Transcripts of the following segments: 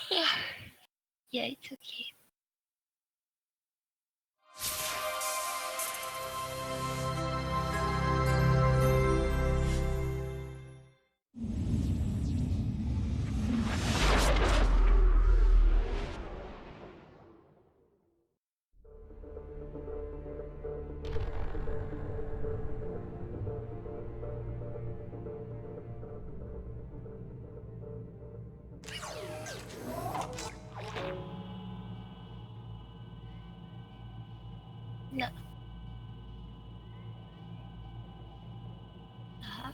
Yeah. Yeah, it's okay. No. Uh-huh.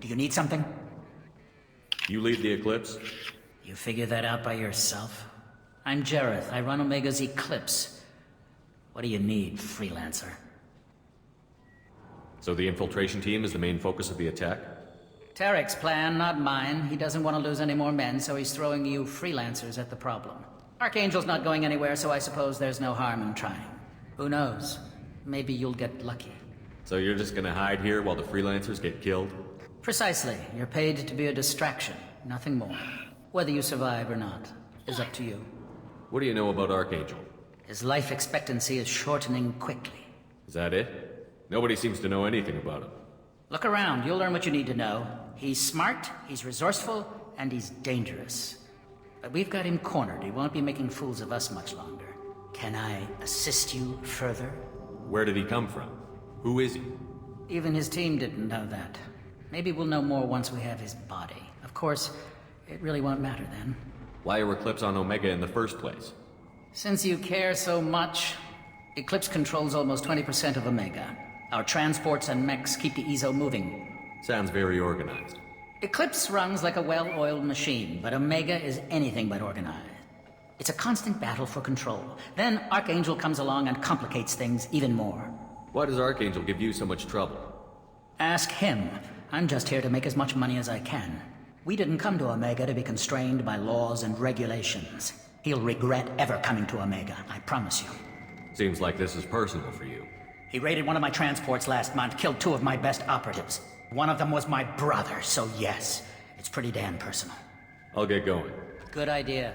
Do you need something? You lead the Eclipse? You figure that out by yourself? I'm Jareth. I run Omega's Eclipse. What do you need, freelancer? So the infiltration team is the main focus of the attack? Tarek's plan, not mine. He doesn't want to lose any more men, so he's throwing you freelancers at the problem. Archangel's not going anywhere, so I suppose there's no harm in trying. Who knows? Maybe you'll get lucky. So you're just gonna hide here while the freelancers get killed? Precisely. You're paid to be a distraction, nothing more. Whether you survive or not is up to you. What do you know about Archangel? His life expectancy is shortening quickly. Is that it? Nobody seems to know anything about him. Look around, you'll learn what you need to know. He's smart, he's resourceful, and he's dangerous. But we've got him cornered. He won't be making fools of us much longer. Can I assist you further? Where did he come from? Who is he? Even his team didn't know that. Maybe we'll know more once we have his body. Of course, it really won't matter then. Why are Eclipse on Omega in the first place? Since you care so much, Eclipse controls almost 20% of Omega. Our transports and mechs keep the EZO moving. Sounds very organized. Eclipse runs like a well-oiled machine, but Omega is anything but organized. It's a constant battle for control. Then Archangel comes along and complicates things even more. Why does Archangel give you so much trouble? Ask him. I'm just here to make as much money as I can. We didn't come to Omega to be constrained by laws and regulations. He'll regret ever coming to Omega, I promise you. Seems like this is personal for you. He raided one of my transports last month, killed 2 of my best operatives. One of them was my brother, so yes, it's pretty damn personal. I'll get going. Good idea.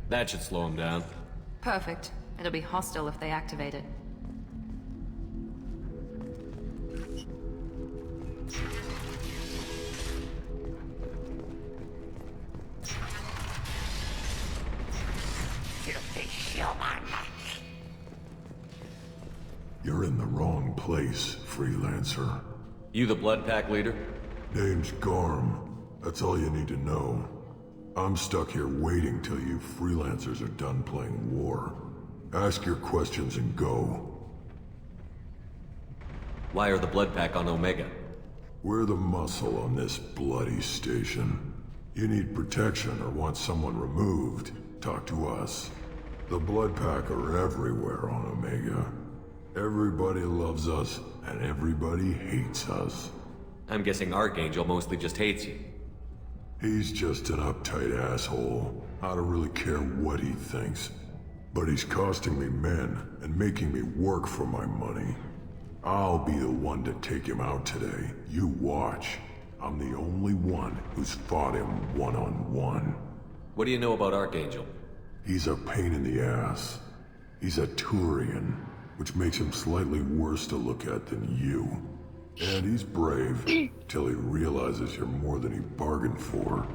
That should slow him down. Perfect. It'll be hostile if they activate it. You're in the wrong place, freelancer. You the Blood Pack leader? Name's Garm. That's all you need to know. I'm stuck here waiting till you freelancers are done playing war. Ask your questions and go. Why are the Blood Pack on Omega? We're the muscle on this bloody station. You need protection or want someone removed, talk to us. The Blood Pack are everywhere on Omega. Everybody loves us, and everybody hates us. I'm guessing Archangel mostly just hates you. He's just an uptight asshole. I don't really care what he thinks. But he's costing me men and making me work for my money. I'll be the one to take him out today. You watch. I'm the only one who's fought him one-on-one. What do you know about Archangel? He's a pain in the ass. He's a Turian, which makes him slightly worse to look at than you. And he's brave, till he realizes you're more than he bargained for.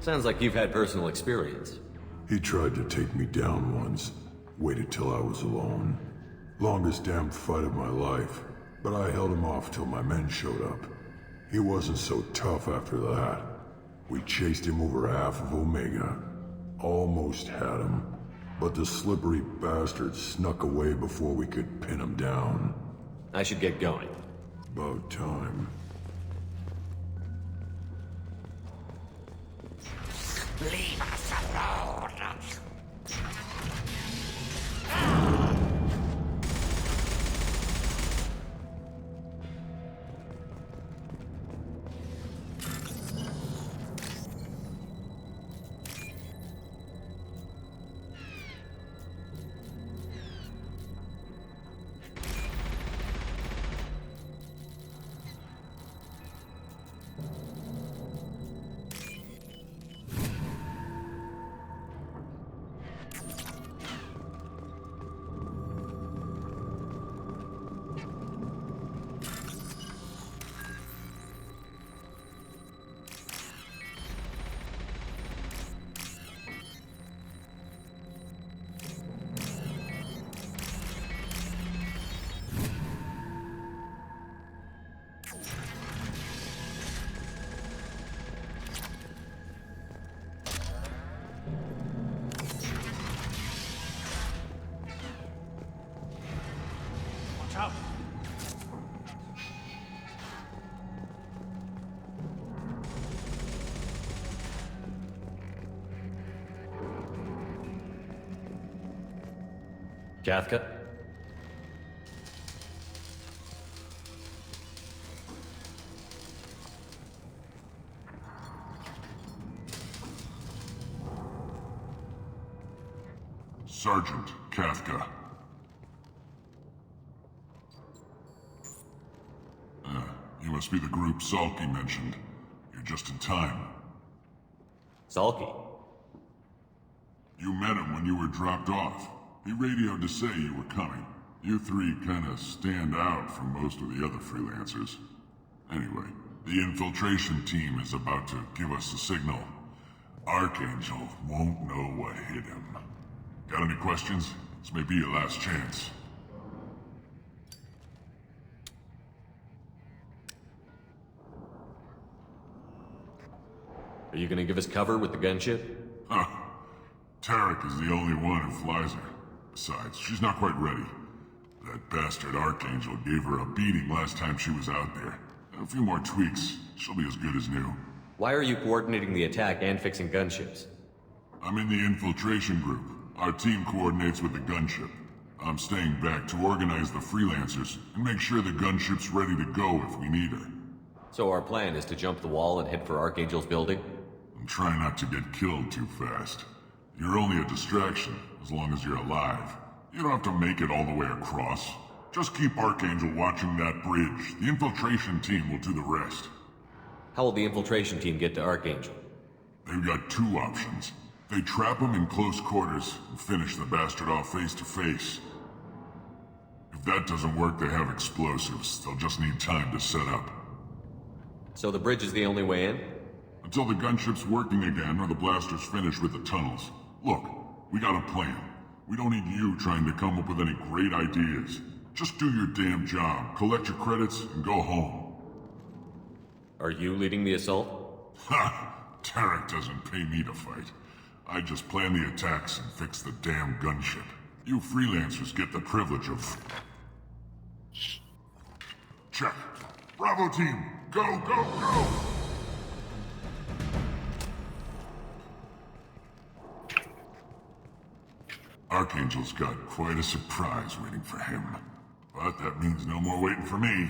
Sounds like you've had personal experience. He tried to take me down once, waited till I was alone. Longest damn fight of my life, but I held him off till my men showed up. He wasn't so tough after that. We chased him over half of Omega. Almost had him, but the slippery bastard snuck away before we could pin him down. I should get going. About time. Leave us alone. Cathca? Sergeant Cathca. You must be the group Salky mentioned. You're just in time. Salky? You met him when you were dropped off. He radioed to say you were coming. You three kinda stand out from most of the other freelancers. Anyway, the infiltration team is about to give us a signal. Archangel won't know what hit him. Got any questions? This may be your last chance. Are you gonna give us cover with the gunship? Huh. Tarek is the only one who flies her. Besides, she's not quite ready. That bastard Archangel gave her a beating last time she was out there. A few more tweaks, she'll be as good as new. Why are you coordinating the attack and fixing gunships? I'm in the infiltration group. Our team coordinates with the gunship. I'm staying back to organize the freelancers and make sure the gunship's ready to go if we need her. So our plan is to jump the wall and head for Archangel's building? And try not to get killed too fast. You're only a distraction, as long as you're alive. You don't have to make it all the way across. Just keep Archangel watching that bridge. The infiltration team will do the rest. How will the infiltration team get to Archangel? They've got two options. They trap him in close quarters and finish the bastard off face to face. If that doesn't work, they have explosives. They'll just need time to set up. So the bridge is the only way in? Until the gunship's working again or the blasters finish with the tunnels. Look, we got a plan. We don't need you trying to come up with any great ideas. Just do your damn job, collect your credits, and go home. Are you leading the assault? Ha! Tarek doesn't pay me to fight. I just plan the attacks and fix the damn gunship. You freelancers get the privilege of... Check. Bravo team, go, go, go! Archangel's got quite a surprise waiting for him. But that means no more waiting for me.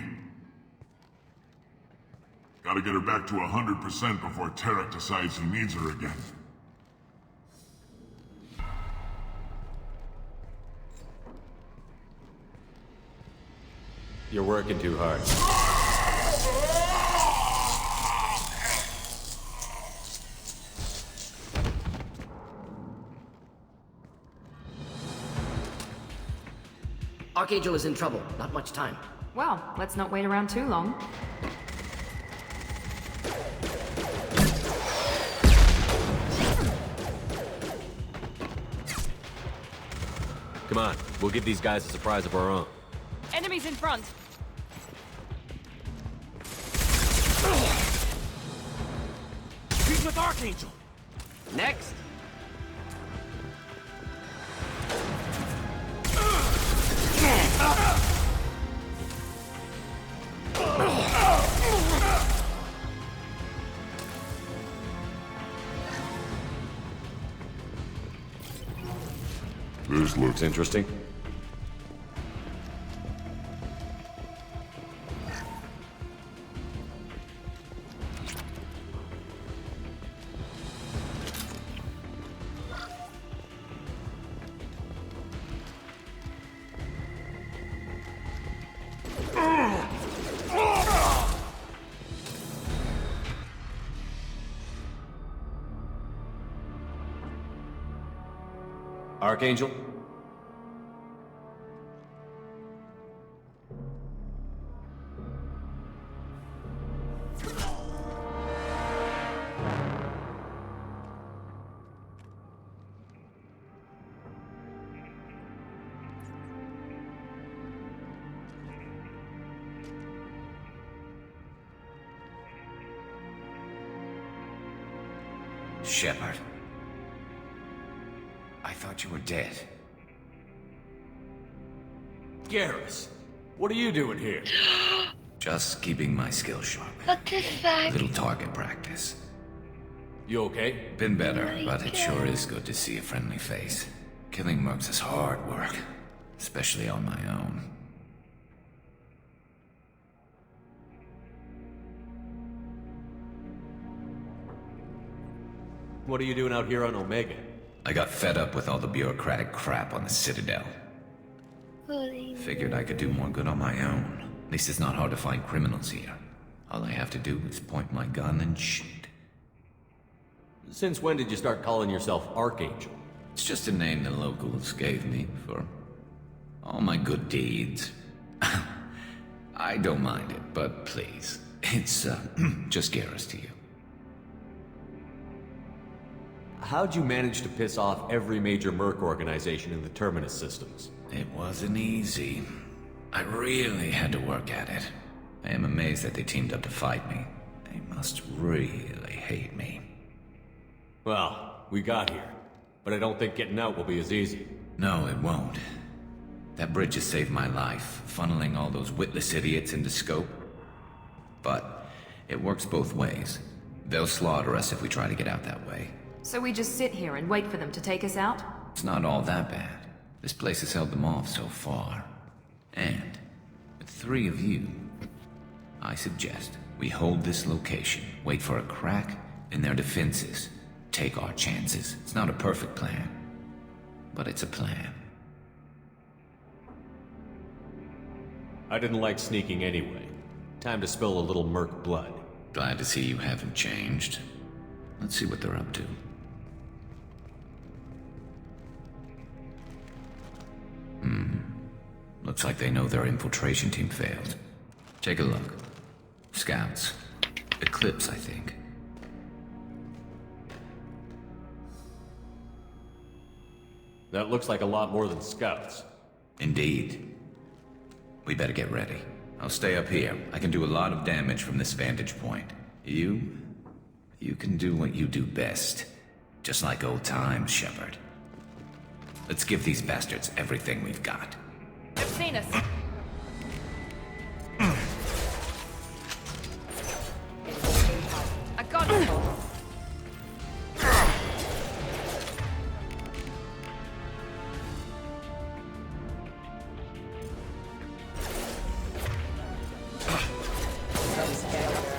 Gotta get her back to 100% before Tarek decides he needs her again. You're working too hard. Archangel is in trouble. Not much time. Well, let's not wait around too long. Come on, we'll give these guys a surprise of our own. Enemies in front! He's with Archangel. Next. This looks interesting. Archangel? Shepard. I thought you were dead. Garrus, what are you doing here? Just keeping my skills sharp. What the fuck? Little target practice. You okay? Been better, my but it God. sure is good to see a friendly face. Killing mercs is hard work, especially on my own. What are you doing out here on Omega? I got fed up with all the bureaucratic crap on the Citadel. Holy Figured I could do more good on my own. At least it's not hard to find criminals here. All I have to do is point my gun and shoot. Since when did you start calling yourself Archangel? It's just a name the locals gave me for all my good deeds. I don't mind it, but please, it's just Garrus to you. How'd you manage to piss off every major merc organization in the Terminus systems? It wasn't easy. I really had to work at it. I am amazed that they teamed up to fight me. They must really hate me. Well, we got here. But I don't think getting out will be as easy. No, it won't. That bridge has saved my life, funneling all those witless idiots into scope. But it works both ways. They'll slaughter us if we try to get out that way. So we just sit here and wait for them to take us out? It's not all that bad. This place has held them off so far. And with 3 of you, I suggest we hold this location, wait for a crack in their defenses, take our chances. It's not a perfect plan, but it's a plan. I didn't like sneaking anyway. Time to spill a little merc blood. Glad to see you haven't changed. Let's see what they're up to. Looks like they know their infiltration team failed. Take a look. Scouts. Eclipse, I think. That looks like a lot more than scouts. Indeed. We better get ready. I'll stay up here. I can do a lot of damage from this vantage point. You can do what you do best. Just like old times, Shepard. Let's give these bastards everything we've got. They've seen us. I got it.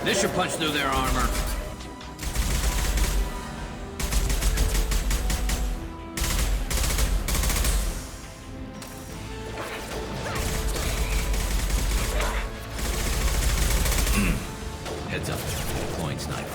This should punch through their armor. Heads up. Deploying sniper.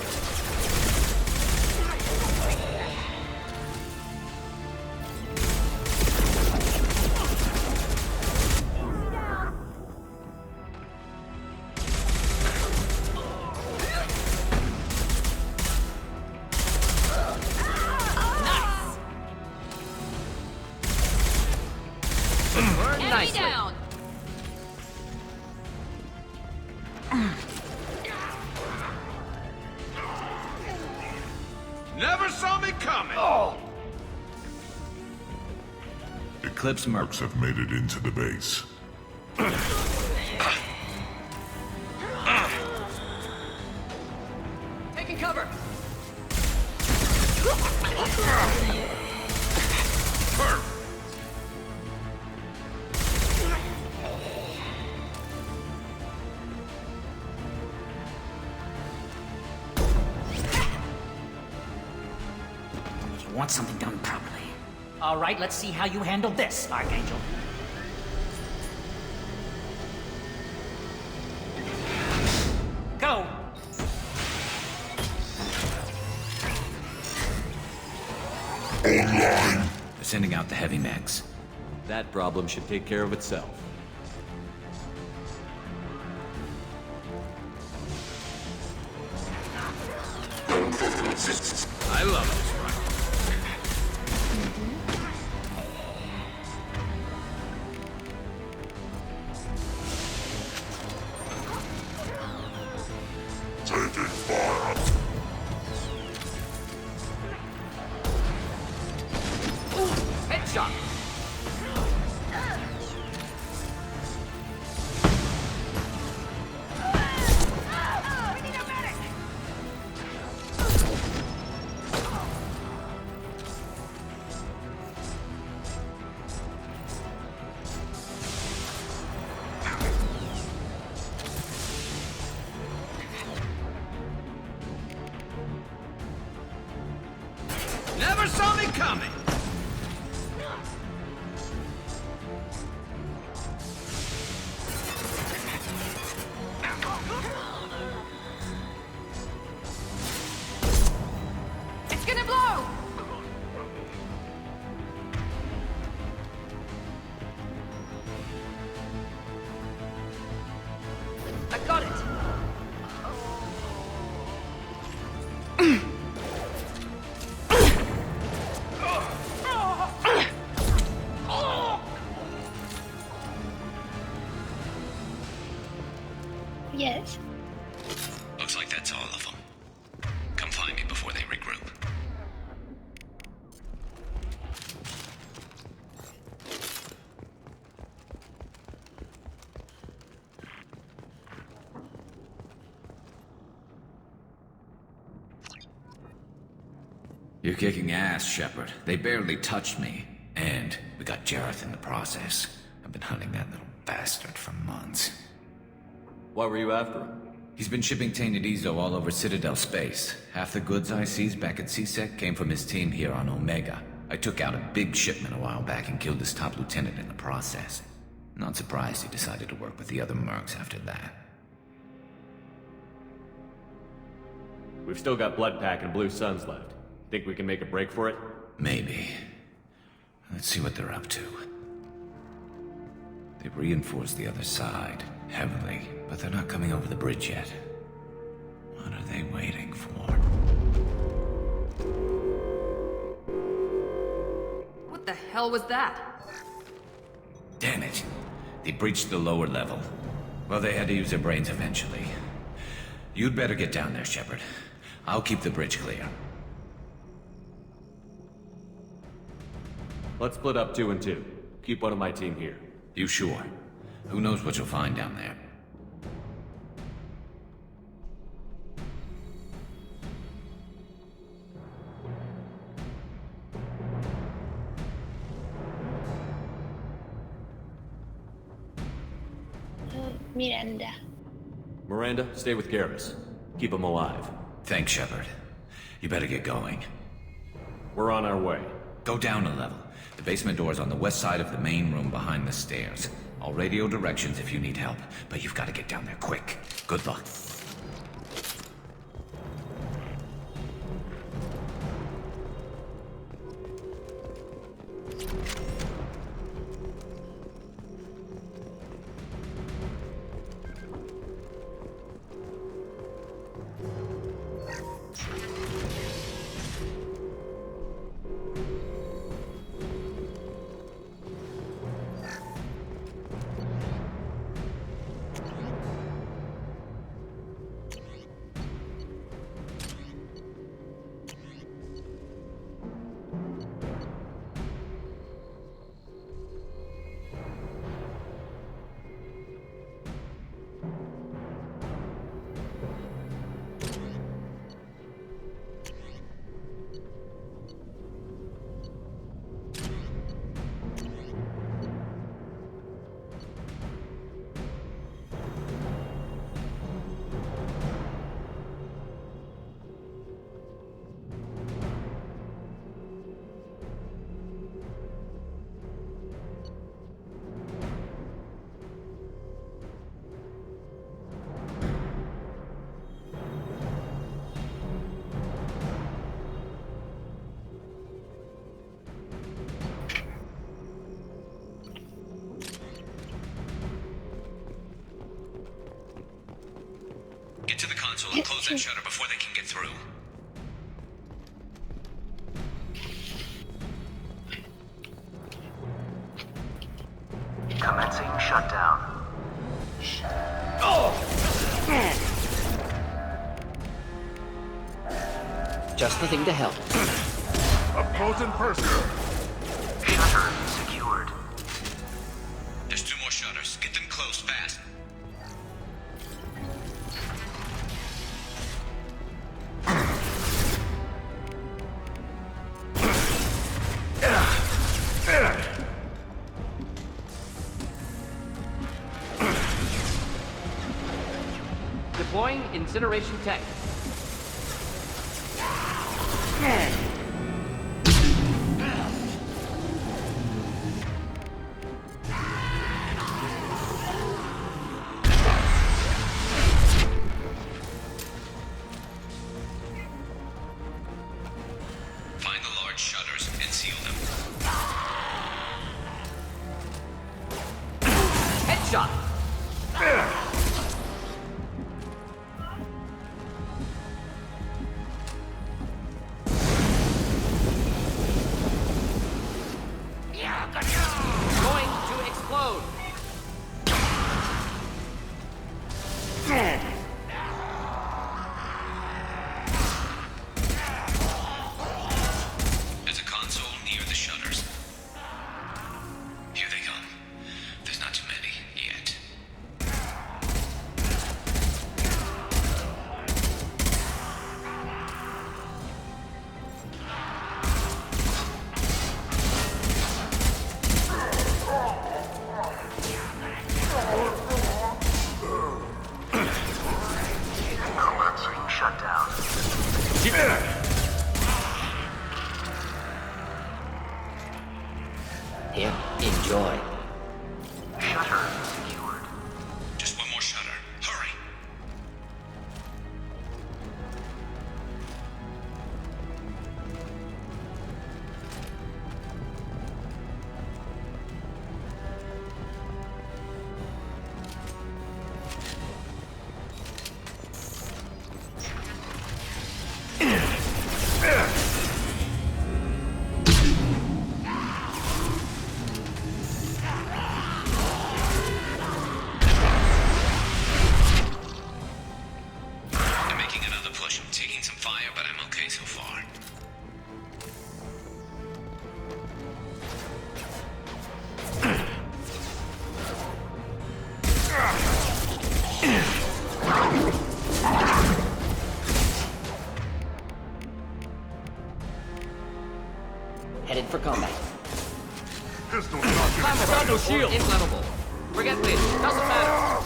Enemy down! Never saw me coming! Eclipse Merc. Mercs have made it into the base. Taking cover! You want something done properly. All right, let's see how you handle this, Archangel. Go! They're sending out the heavy mechs. That problem should take care of itself. I love this run. Taking fire. Headshot! Never saw me coming! It's gonna blow! I got it! Yes. Looks like that's all of them. Come find me before they regroup. You're kicking ass, Shepard. They barely touched me. And we got Jareth in the process. I've been hunting that little bastard for months. Why were you after him? He's been shipping tainted Ezo all over Citadel space. Half the goods I seized back at CSEC came from his team here on Omega. I took out a big shipment a while back and killed his top lieutenant in the process. Not surprised he decided to work with the other mercs after that. We've still got Bloodpack and Blue Suns left. Think we can make a break for it? Maybe. Let's see what they're up to. They've reinforced the other side, heavily, but they're not coming over the bridge yet. What are they waiting for? What the hell was that? Damn it. They breached the lower level. Well, they had to use their brains eventually. You'd better get down there, Shepard. I'll keep the bridge clear. Let's split up 2 and 2. Keep one of my team here. You sure? Who knows what you'll find down there? Miranda. Miranda, stay with Garrus. Keep him alive. Thanks, Shepard. You better get going. We're on our way. Go down a level. The basement door's on the west side of the main room behind the stairs. I'll radio directions if you need help, but you've got to get down there quick. Good luck. Get to the console and close that shutter before they can get through. Commencing shutdown. Just the thing to help. Opposing person. Shutter secured. There's 2 more shutters. Get them closed fast. Deploying incineration tank. Find the large shutters and seal them. Headshot. Going to explode. There's a console near the shutters. Here they come. There's not too many yet. Commencing shutdown. Here, enjoy. Shutter secured. Just 1 more shutter. Hurry! I'm making another push. I'm taking some fire, but I'm okay so far. Headed for combat. Pistol Found no shield. Inflammable. Forget this. Doesn't matter.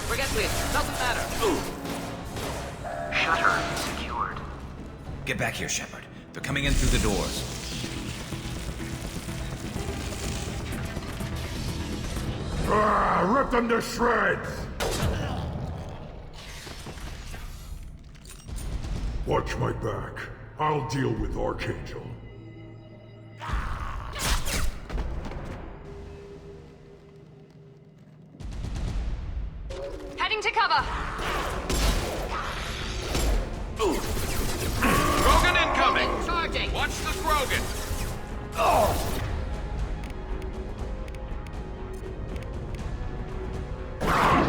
Forget this. Doesn't matter. Shutter secured. Get back here, Shepard. They're coming in through the doors. Rip them to shreds! Watch my back. I'll deal with Archangel. Heading to cover. Krogan incoming! Charging. Watch the Krogan!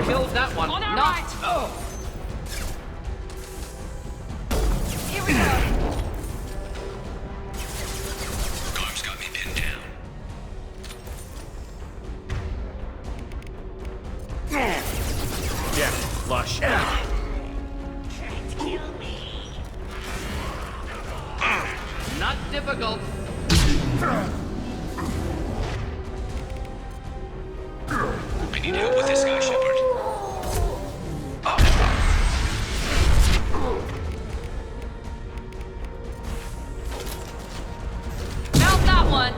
Killed that one. On our Not. right. Here we go. Garm's got me pinned down. Yeah, flush. Not difficult. I need help with this guy, Shepard. Found that one.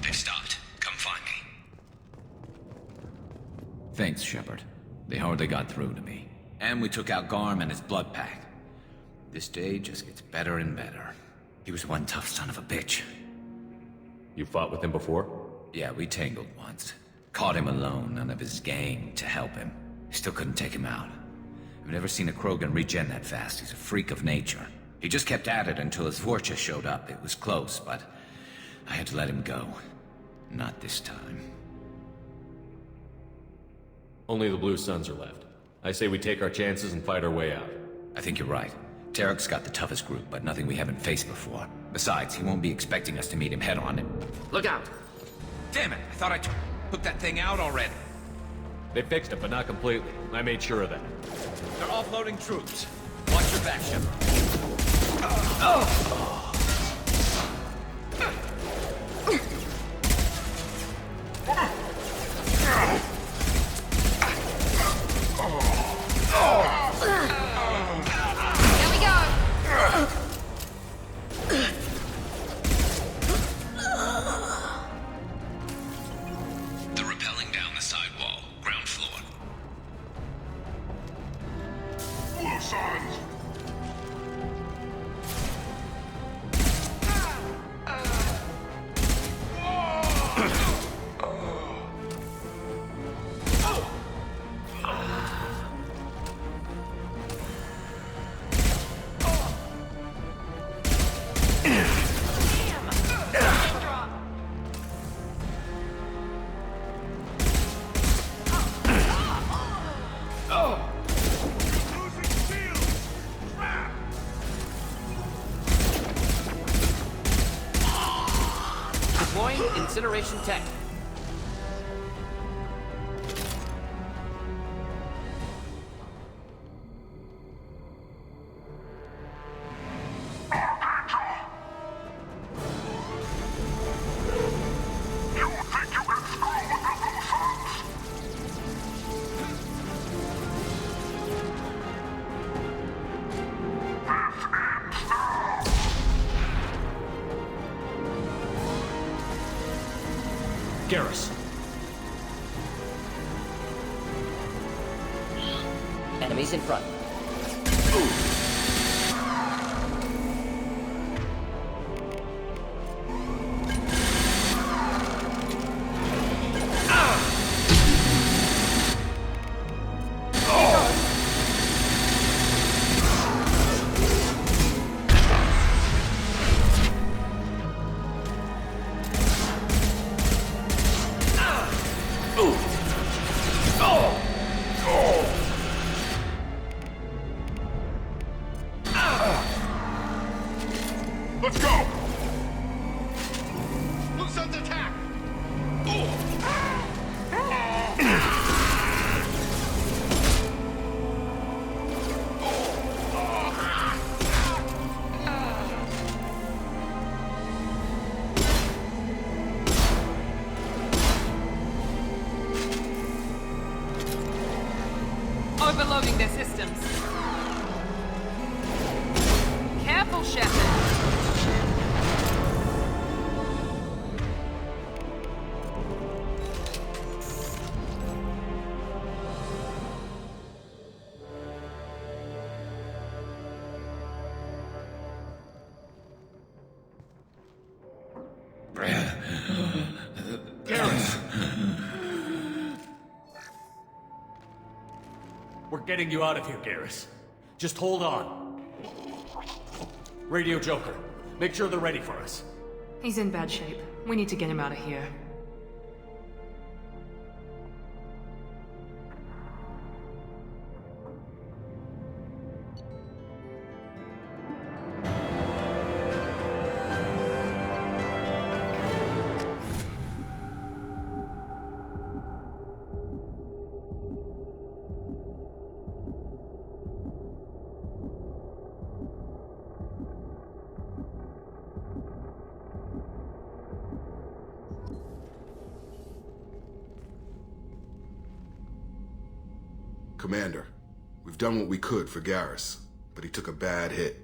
They've stopped. Come find me. Thanks, Shepard. They hardly got through to me. And we took out Garm and his blood pack. This day just gets better and better. He was one tough son of a bitch. You fought with him before? Yeah, we tangled once. Caught him alone, none of his gang to help him. Still couldn't take him out. I've never seen a Krogan regen that fast. He's a freak of nature. He just kept at it until his Vorcha showed up. It was close, but I had to let him go. Not this time. Only the Blue Suns are left. I say we take our chances and fight our way out. I think you're right. Tarek's got the toughest group, but nothing we haven't faced before. Besides, he won't be expecting us to meet him head-on. Look out. Damn it! I thought I took that thing out already. They fixed it, but not completely. I made sure of that. They're offloading troops. Watch your back, Shepard. Here we go. They're rappelling down the side wall, ground floor. Blue Suns! Deploying incineration tech. You think you can screw with the Blue Suns? This ends now! Garrus. Enemies in front. attack! Overloading their systems. Careful, Shepard. We're getting you out of here, Garrus. Just hold on. Radio Joker, make sure they're ready for us. He's in bad shape. We need to get him out of here. Commander, we've done what we could for Garrus, but he took a bad hit.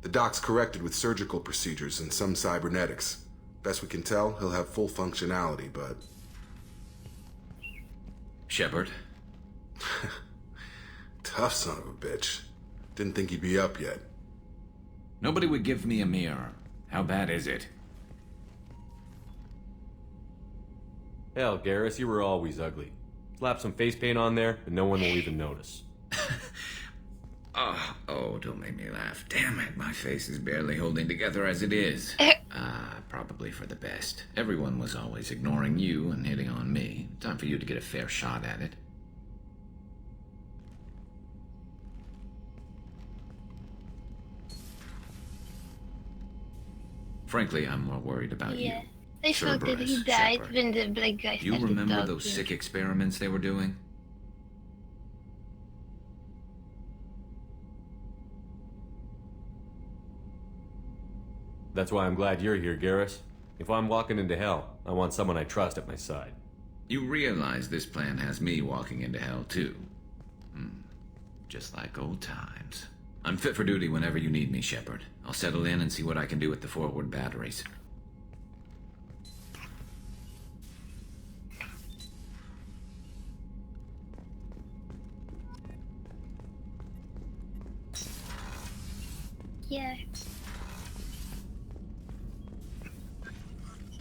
The doc's corrected with surgical procedures and some cybernetics. Best we can tell, he'll have full functionality, but... Shepard? Tough son of a bitch. Didn't think he'd be up yet. Nobody would give me a mirror. How bad is it? Hell, Garrus, you were always ugly. Slap some face paint on there, and no one will even notice. Oh, don't make me laugh. Damn it, my face is barely holding together as it is. Probably for the best. Everyone was always ignoring you and hitting on me. Time for you to get a fair shot at it. Frankly, I'm more worried about you. I thought that he Cerberus, died Shepard. when the black guy You started remember talking. those sick experiments they were doing? That's why I'm glad you're here, Garrus. If I'm walking into hell, I want someone I trust at my side. You realize this plan has me walking into hell, too. Just like old times. I'm fit for duty whenever you need me, Shepard. I'll settle in and see what I can do with the forward batteries. Yeah.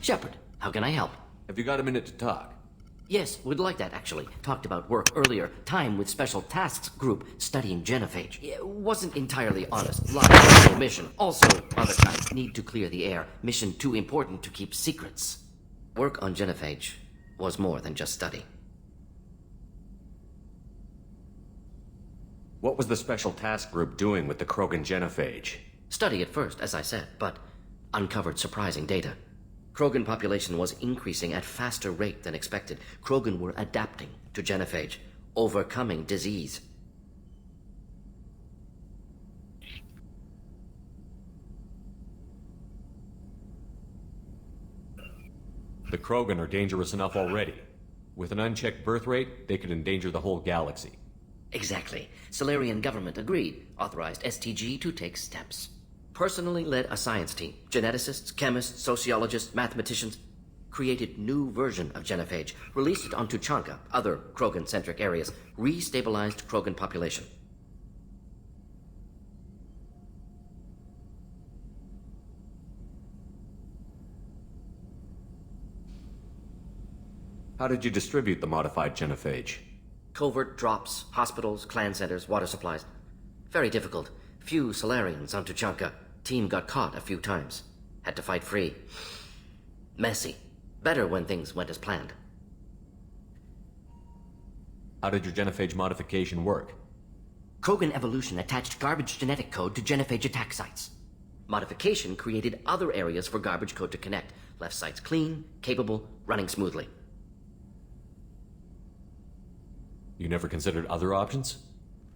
Shepard, how can I help? Have you got a minute to talk? Yes, would like that, actually. Talked about work earlier. Time with Special Tasks Group studying genophage. It wasn't entirely honest. Live mission. Also, other kinds. Need to clear the air. Mission too important to keep secrets. Work on genophage was more than just study. What was the Special Task Group doing with the Krogan genophage? Study at first, as I said, but uncovered surprising data. Krogan population was increasing at faster rate than expected. Krogan were adapting to genophage, overcoming disease. The Krogan are dangerous enough already. With an unchecked birth rate, they could endanger the whole galaxy. Exactly. Solarian government agreed, authorized STG to take steps. Personally led a science team, geneticists, chemists, sociologists, mathematicians, created new version of genophage, released it onto Chanka, other Krogan-centric areas, restabilized Krogan population. How did you distribute the modified genophage? Covert drops, hospitals, clan centers, water supplies. Very difficult. Few Solarians onto Chanka. Team got caught a few times. Had to fight free. Messy. Better when things went as planned. How did your genophage modification work? Krogan evolution attached garbage genetic code to genophage attack sites. Modification created other areas for garbage code to connect. Left side's clean, capable, running smoothly. You never considered other options?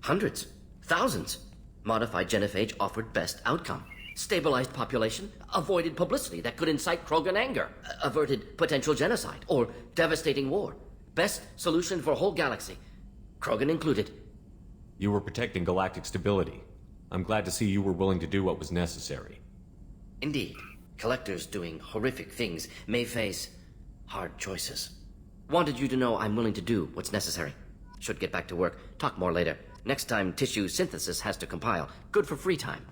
Hundreds. Thousands. Modified genophage offered best outcome. Stabilized population, avoided publicity that could incite Krogan anger, averted potential genocide, or devastating war. Best solution for whole galaxy. Krogan included. You were protecting galactic stability. I'm glad to see you were willing to do what was necessary. Indeed. Collectors doing horrific things may face hard choices. Wanted you to know I'm willing to do what's necessary. Should get back to work. Talk more later. Next time tissue synthesis has to compile. Good for free time.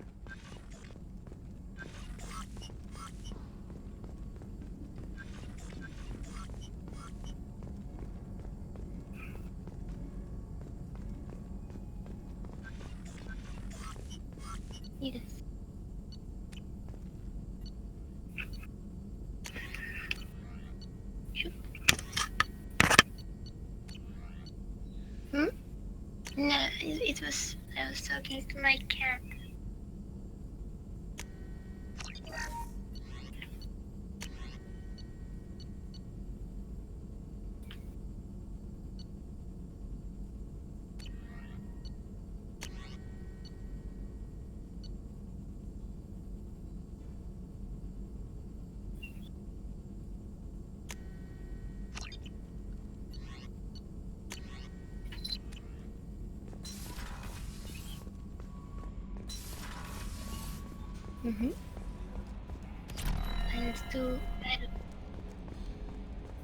Yes. Hmm? No, it was. I was talking to my cat.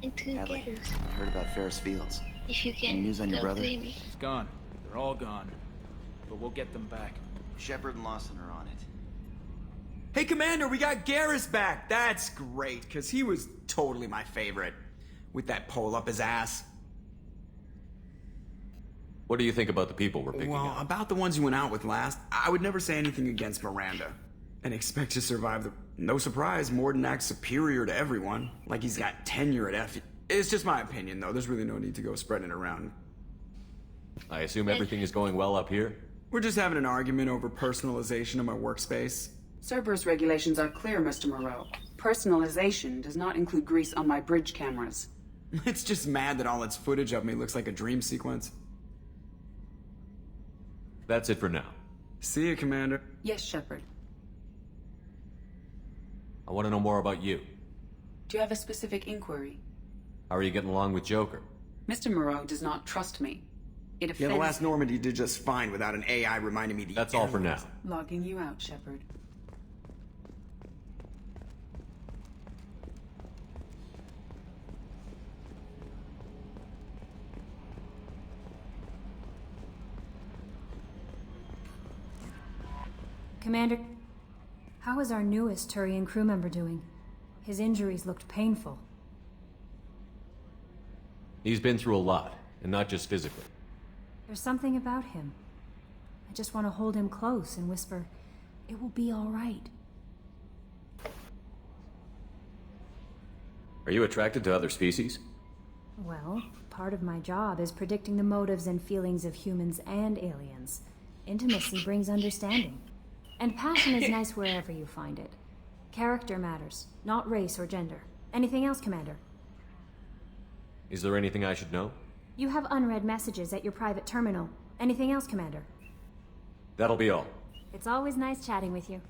And to Hadley, get us. I heard about Ferris Fields. If you Any can, news on your don't brother? blame me. He's gone. They're all gone. But we'll get them back. Shepard and Lawson are on it. Hey, Commander, we got Garrus back. That's great, because he was totally my favorite. With that pole up his ass. What do you think about the people we're picking Well, up? about the ones you went out with last, I would never say anything against Miranda. And expect to survive the... No surprise, Morden acts superior to everyone. Like he's got tenure at F. It's just my opinion, though. There's really no need to go spreading it around. I assume everything is going well up here? We're just having an argument over personalization of my workspace. Cerberus regulations are clear, Mr. Moreau. Personalization does not include grease on my bridge cameras. It's just mad that all its footage of me looks like a dream sequence. That's it for now. See you, Commander. Yes, Shepard. I want to know more about you. Do you have a specific inquiry? How are you getting along with Joker? Mr. Moreau does not trust me. It offends... Yeah, the last Normandy did just fine without an AI reminding me to... That's all for now. Logging you out, Shepard. Commander, how is our newest Turian crew member doing? His injuries looked painful. He's been through a lot, and not just physically. There's something about him. I just want to hold him close and whisper, "It will be all right." Are you attracted to other species? Well, part of my job is predicting the motives and feelings of humans and aliens. Intimacy brings understanding. And passion is nice wherever you find it. Character matters, not race or gender. Anything else, Commander? Is there anything I should know? You have unread messages at your private terminal. Anything else, Commander? That'll be all. It's always nice chatting with you.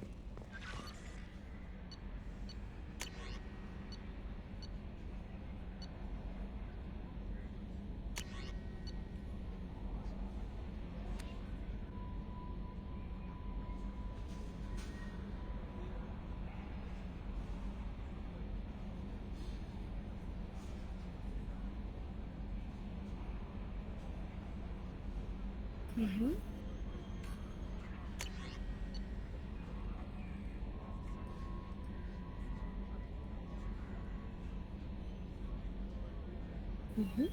Mm-hmm. Mm-hmm.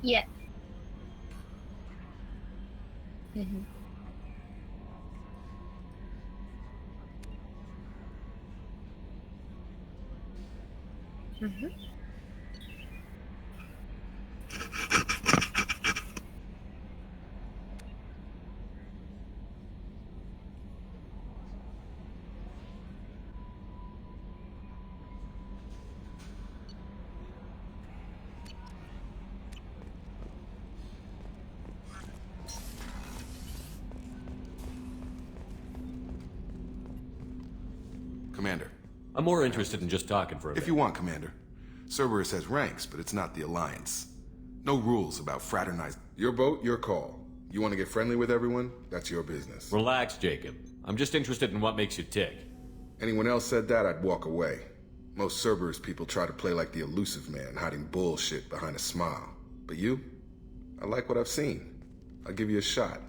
Yeah. Mm-hmm. Mm-hmm. Commander. I'm more interested in just talking for a bit. If you want, Commander. Cerberus has ranks, but it's not the Alliance. No rules about fraternizing. Your boat, your call. You want to get friendly with everyone? That's your business. Relax, Jacob. I'm just interested in what makes you tick. Anyone else said that, I'd walk away. Most Cerberus people try to play like the elusive man, hiding bullshit behind a smile. But you? I like what I've seen. I'll give you a shot.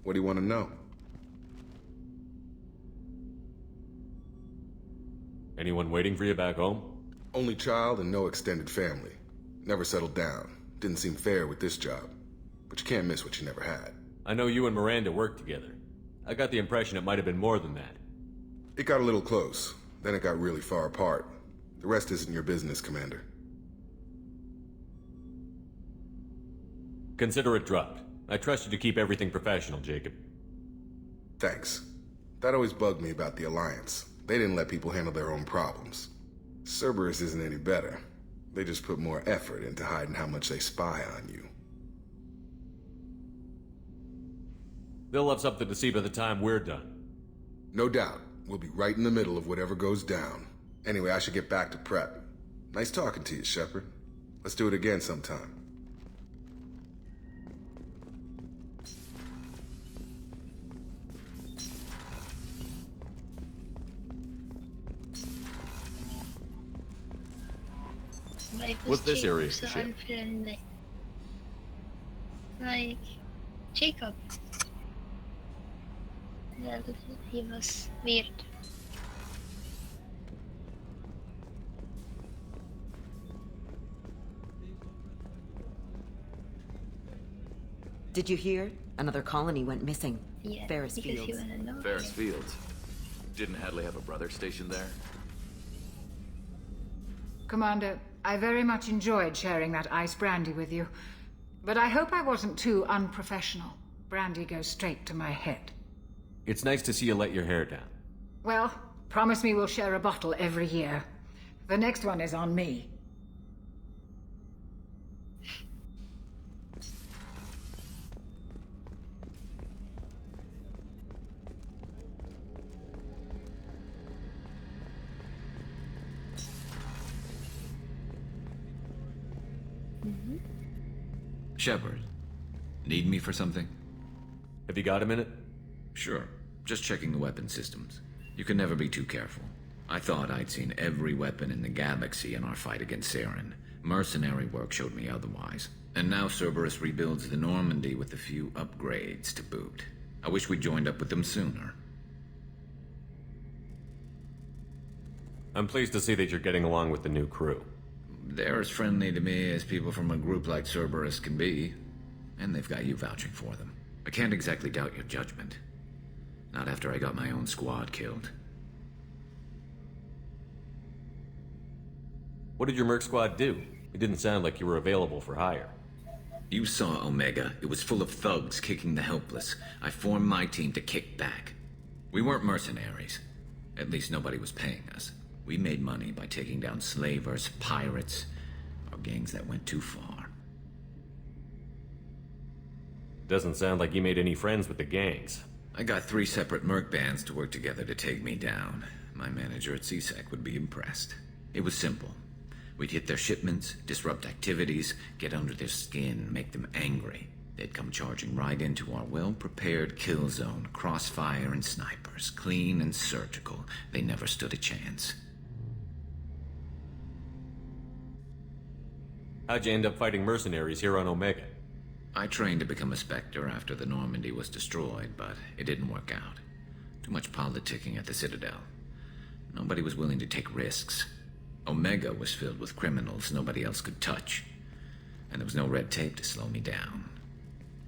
What do you want to know? Anyone waiting for you back home? Only child and no extended family. Never settled down. Didn't seem fair with this job. But you can't miss what you never had. I know you and Miranda worked together. I got the impression it might have been more than that. It got a little close. Then it got really far apart. The rest isn't your business, Commander. Consider it dropped. I trust you to keep everything professional, Jacob. Thanks. That always bugged me about the Alliance. They didn't let people handle their own problems. Cerberus isn't any better. They just put more effort into hiding how much they spy on you. They'll have something to see by the time we're done. No doubt. We'll be right in the middle of whatever goes down. Anyway, I should get back to prep. Nice talking to you, Shepard. Let's do it again sometime. What's this area so ship? Unfriendly. Like Jacob. Well, he was weird. Did you hear? Another colony went missing. Yeah, Ferris because he Fields. wanna know. Ferris Fields. Didn't Hadley have a brother stationed there? Commander, I very much enjoyed sharing that ice brandy with you. But I hope I wasn't too unprofessional. Brandy goes straight to my head. It's nice to see you let your hair down. Well, promise me we'll share a bottle every year. The next one is on me. Shepard, need me for something? Have you got a minute? Sure. Just checking the weapon systems. You can never be too careful. I thought I'd seen every weapon in the galaxy in our fight against Saren. Mercenary work showed me otherwise. And now Cerberus rebuilds the Normandy with a few upgrades to boot. I wish we'd joined up with them sooner. I'm pleased to see that you're getting along with the new crew. They're as friendly to me as people from a group like Cerberus can be. And they've got you vouching for them. I can't exactly doubt your judgment. Not after I got my own squad killed. What did your merc squad do? It didn't sound like you were available for hire. You saw Omega. It was full of thugs kicking the helpless. I formed my team to kick back. We weren't mercenaries. At least nobody was paying us. We made money by taking down slavers, pirates, or gangs that went too far. Doesn't sound like you made any friends with the gangs. I got 3 separate merc bands to work together to take me down. My manager at CSEC would be impressed. It was simple. We'd hit their shipments, disrupt activities, get under their skin, make them angry. They'd come charging right into our well-prepared kill zone, crossfire and snipers, clean and surgical. They never stood a chance. How'd you end up fighting mercenaries here on Omega? I trained to become a Spectre after the Normandy was destroyed, but it didn't work out. Too much politicking at the Citadel. Nobody was willing to take risks. Omega was filled with criminals nobody else could touch. and there was no red tape to slow me down.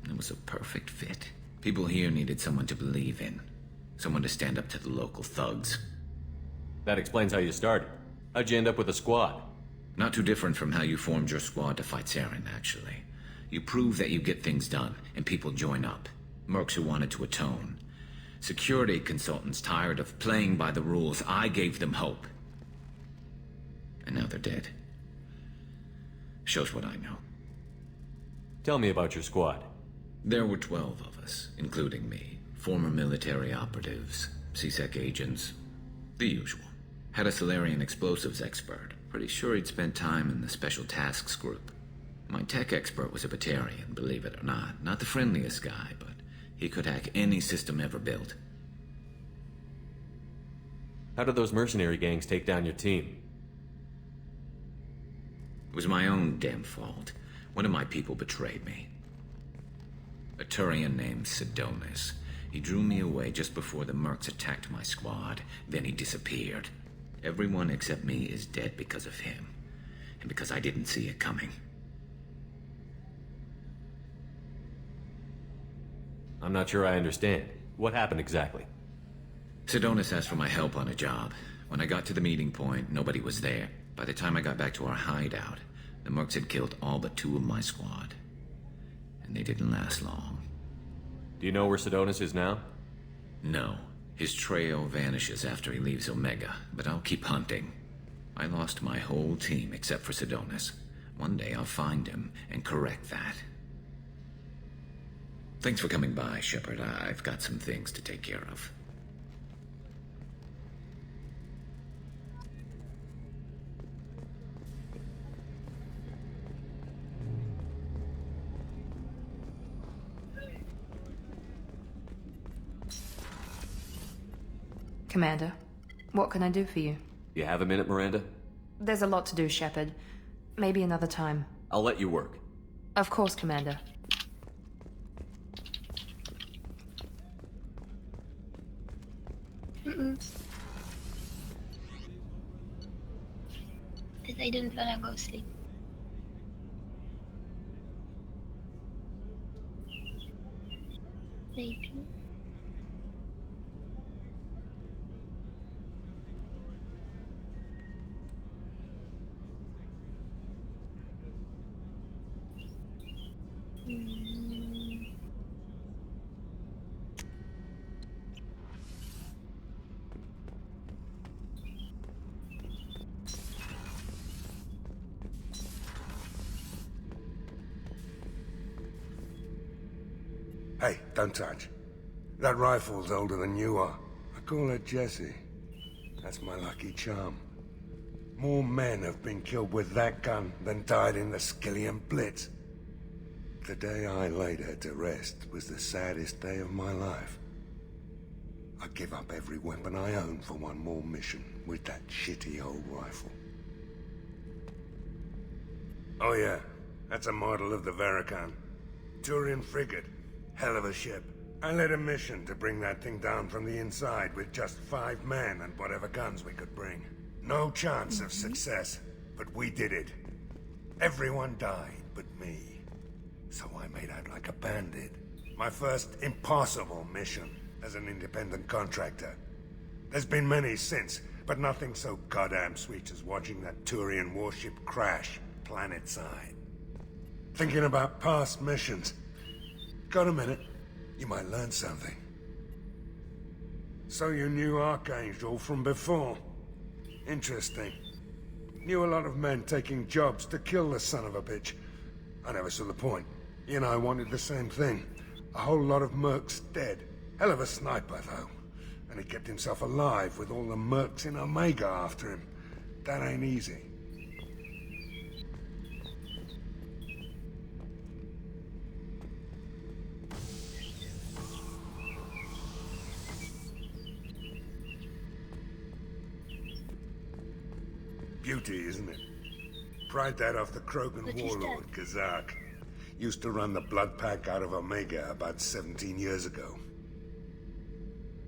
It was a perfect fit. People here needed someone to believe in. Someone to stand up to the local thugs. That explains how you started. How'd you end up with a squad? Not too different from how you formed your squad to fight Saren, actually. You prove that you get things done, and people join up. Mercs who wanted to atone. Security consultants tired of playing by the rules. I gave them hope. And now they're dead. Shows what I know. Tell me about your squad. There were 12 of us, including me. Former military operatives, CSEC agents, the usual. Had a Solarian explosives expert. Pretty sure he'd spent time in the Special Tasks Group. My tech expert was a Batarian, believe it or not. Not the friendliest guy, but he could hack any system ever built. How did those mercenary gangs take down your team? It was my own damn fault. One of my people betrayed me. A Turian named Sidonis. He drew me away just before the mercs attacked my squad. Then he disappeared. Everyone except me is dead because of him. And because I didn't see it coming. I'm not sure I understand. What happened exactly? Sidonis asked for my help on a job. When I got to the meeting point, nobody was there. By the time I got back to our hideout, the mercs had killed all but 2 of my squad. And they didn't last long. Do you know where Sidonis is now? No. His trail vanishes after he leaves Omega, but I'll keep hunting. I lost my whole team except for Sidonis. One day I'll find him and correct that. Thanks for coming by, Shepard. I've got some things to take care of. Commander, what can I do for you? You have a minute, Miranda? There's a lot to do, Shepard. Maybe another time. I'll let you work. Of course, Commander. I don't wanna go sleep. Maybe. Hey, don't touch. That rifle's older than you are. I call her Jessie. That's my lucky charm. More men have been killed with that gun than died in the Skillian Blitz. The day I laid her to rest was the saddest day of my life. I give up every weapon I own for one more mission with that shitty old rifle. Oh yeah, that's a model of the Veracon. Turian frigate. Hell of a ship. I led a mission to bring that thing down from the inside with just 5 men and whatever guns we could bring. No chance of success, but we did it. Everyone died but me. So I made out like a bandit. My first impossible mission as an independent contractor. There's been many since, but nothing so goddamn sweet as watching that Turian warship crash planet-side. Thinking about past missions. Got a minute? You might learn something. So you knew Archangel from before? Interesting. Knew a lot of men taking jobs to kill the son of a bitch. I never saw the point. He and I wanted the same thing. A whole lot of mercs dead. Hell of a sniper, though. And he kept himself alive with all the mercs in Omega after him. That ain't easy. Beauty, isn't it? Pried that off the Krogan warlord, Kazak. Used to run the blood pack out of Omega about 17 years ago.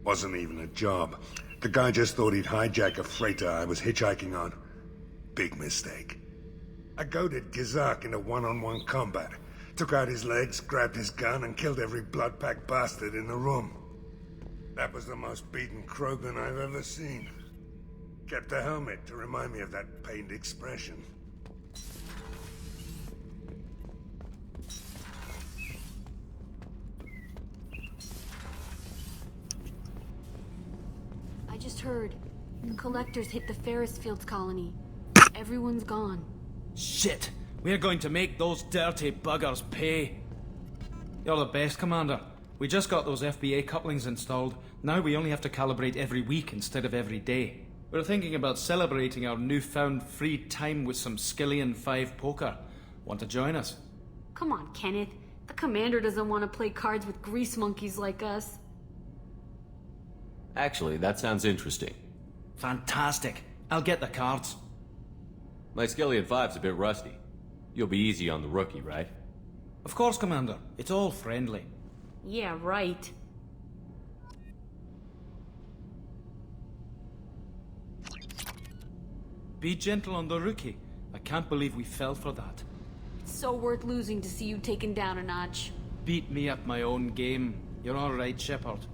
Wasn't even a job. The guy just thought he'd hijack a freighter I was hitchhiking on. Big mistake. I goaded Gizak into one-on-one combat. Took out his legs, grabbed his gun, and killed every blood-packed bastard in the room. That was the most beaten Krogan I've ever seen. Kept a helmet to remind me of that pained expression. I just heard. The collectors hit the Ferris Fields colony. Everyone's gone. Shit! We're going to make those dirty buggers pay. You're the best, Commander. We just got those FBA couplings installed. Now we only have to calibrate every week instead of every day. We're thinking about celebrating our newfound free time with some Skillian 5 poker. Want to join us? Come on, Kenneth. The commander doesn't want to play cards with grease monkeys like us. Actually, that sounds interesting. Fantastic. I'll get the cards. My Skillian 5's a bit rusty. You'll be easy on the rookie, right? Of course, Commander. It's all friendly. Yeah, right. Be gentle on the rookie. I can't believe we fell for that. It's so worth losing to see you taken down a notch. Beat me at my own game. You're all right, Shepard.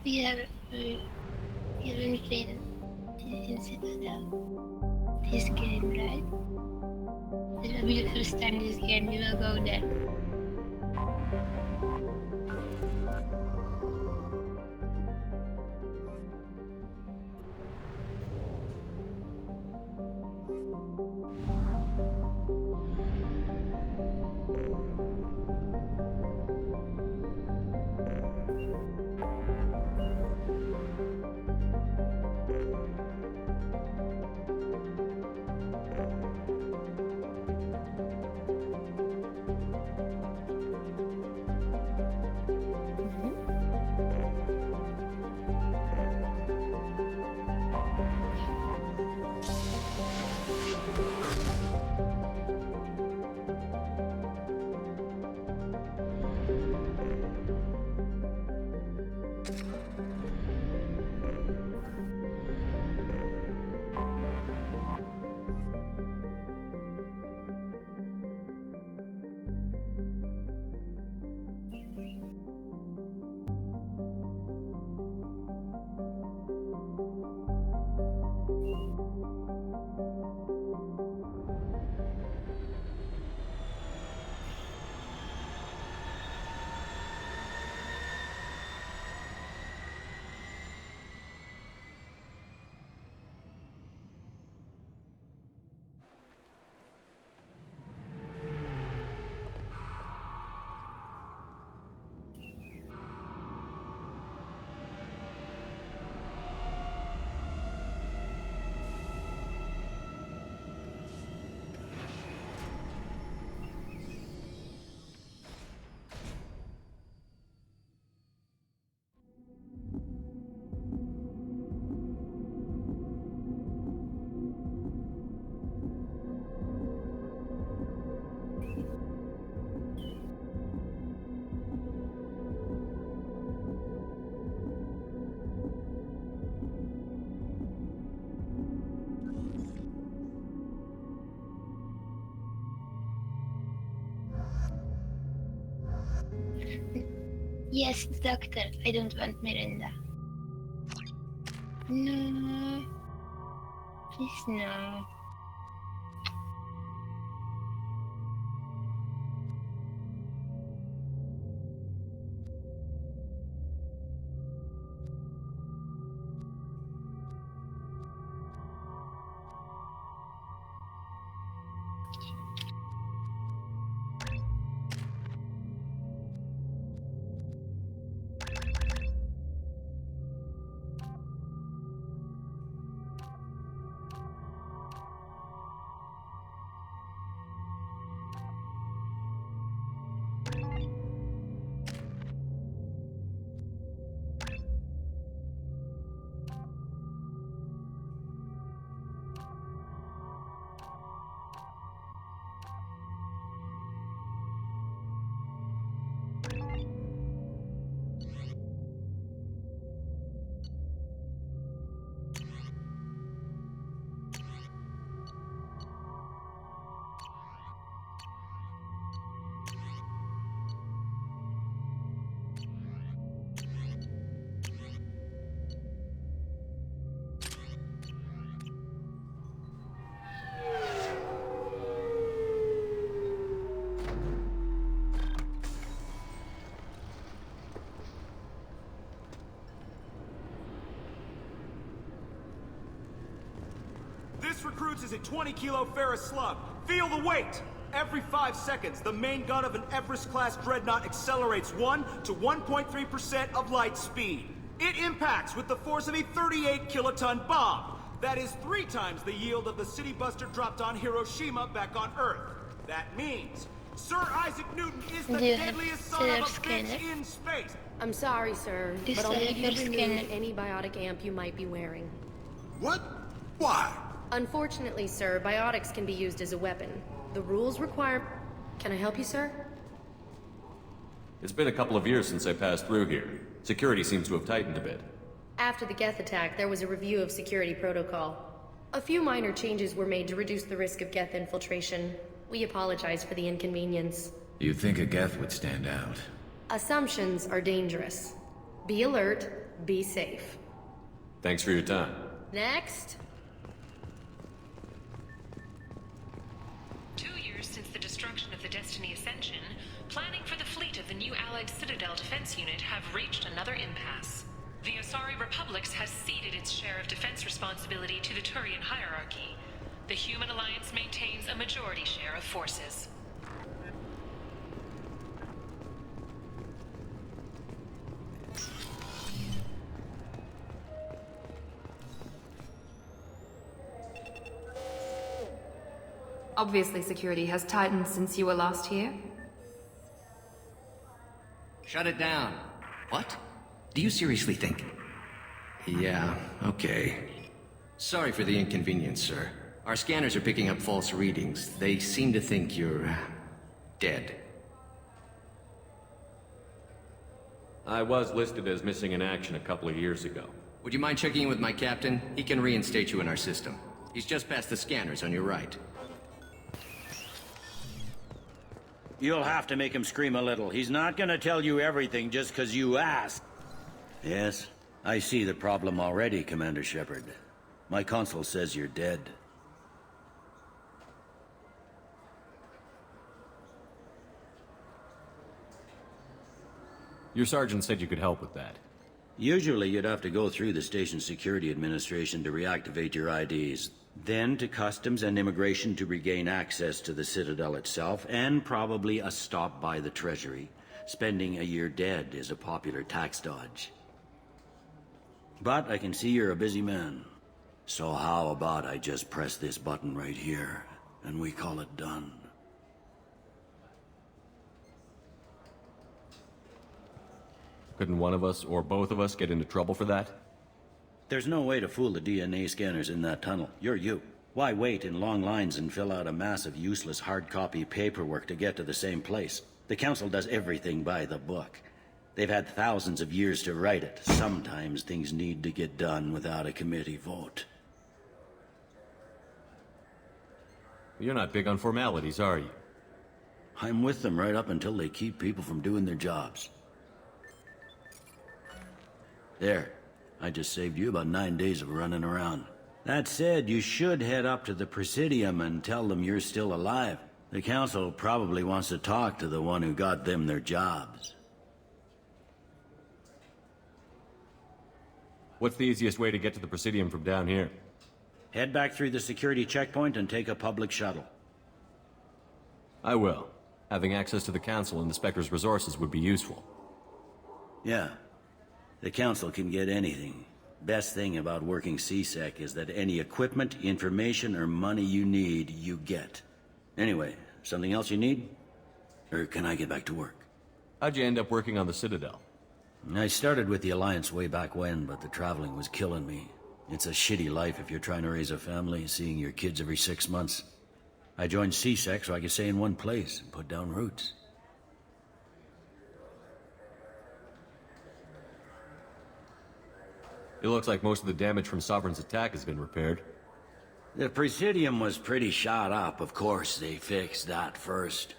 We haven't been in Citadel this game, right? This will be the first time this game we will go there. Yes, doctor, I don't want Miranda. No. Please no. This recruits is a 20-kilo ferrous slug. Feel the weight! Every 5 seconds, the main gun of an Everest-class dreadnought accelerates 1 to 1.3% of light speed. It impacts with the force of a 38-kiloton bomb. That is 3 times the yield of the city buster dropped on Hiroshima back on Earth. That means Sir Isaac Newton is the deadliest son of a bitch in space. I'm sorry, sir, but I'll need you to remove any biotic amp you might be wearing. What? Why? Unfortunately, sir, biotics can be used as a weapon. The rules require... Can I help you, sir? It's been a couple of years since I passed through here. Security seems to have tightened a bit. After the Geth attack, there was a review of security protocol. A few minor changes were made to reduce the risk of Geth infiltration. We apologize for the inconvenience. You'd think a Geth would stand out. Assumptions are dangerous. Be alert, be safe. Thanks for your time. Next. 2 years since the destruction of the Destiny Ascension, planning for the fleet of the new Allied Citadel Defense Unit have reached another impasse. The Asari Republics has ceded its share of defense responsibility to the Turian hierarchy. The Human Alliance maintains a majority share of forces. Obviously, security has tightened since you were last here. Shut it down. What? Do you seriously think? Yeah, okay. Sorry for the inconvenience, sir. Our scanners are picking up false readings. They seem to think you're... dead. I was listed as missing in action a couple of years ago. Would you mind checking in with my captain? He can reinstate you in our system. He's just past the scanners on your right. You'll have to make him scream a little. He's not gonna tell you everything just because you asked. Yes, I see the problem already, Commander Shepard. My console says you're dead. Your sergeant said you could help with that. Usually you'd have to go through the station security administration to reactivate your IDs. Then to Customs and Immigration to regain access to the Citadel itself, and probably a stop by the Treasury. Spending a year dead is a popular tax dodge. But I can see you're a busy man. So how about I just press this button right here, and we call it done? Couldn't one of us, or both of us, get into trouble for that? There's no way to fool the DNA scanners in that tunnel. You're you. Why wait in long lines and fill out a mass of useless hard copy paperwork to get to the same place? The Council does everything by the book. They've had thousands of years to write it. Sometimes things need to get done without a committee vote. You're not big on formalities, are you? I'm with them right up until they keep people from doing their jobs. There. I just saved you about 9 days of running around. That said, you should head up to the Presidium and tell them you're still alive. The Council probably wants to talk to the one who got them their jobs. What's the easiest way to get to the Presidium from down here? Head back through the security checkpoint and take a public shuttle. I will. Having access to the Council and the Spectre's resources would be useful. Yeah. The Council can get anything. Best thing about working CSEC is that any equipment, information, or money you need, you get. Anyway, something else you need? Or can I get back to work? How'd you end up working on the Citadel? I started with the Alliance way back when, but the traveling was killing me. It's a shitty life if you're trying to raise a family, seeing your kids every 6 months. I joined CSEC so I could stay in one place and put down roots. It looks like most of the damage from Sovereign's attack has been repaired. The Presidium was pretty shot up. Of course, they fixed that first.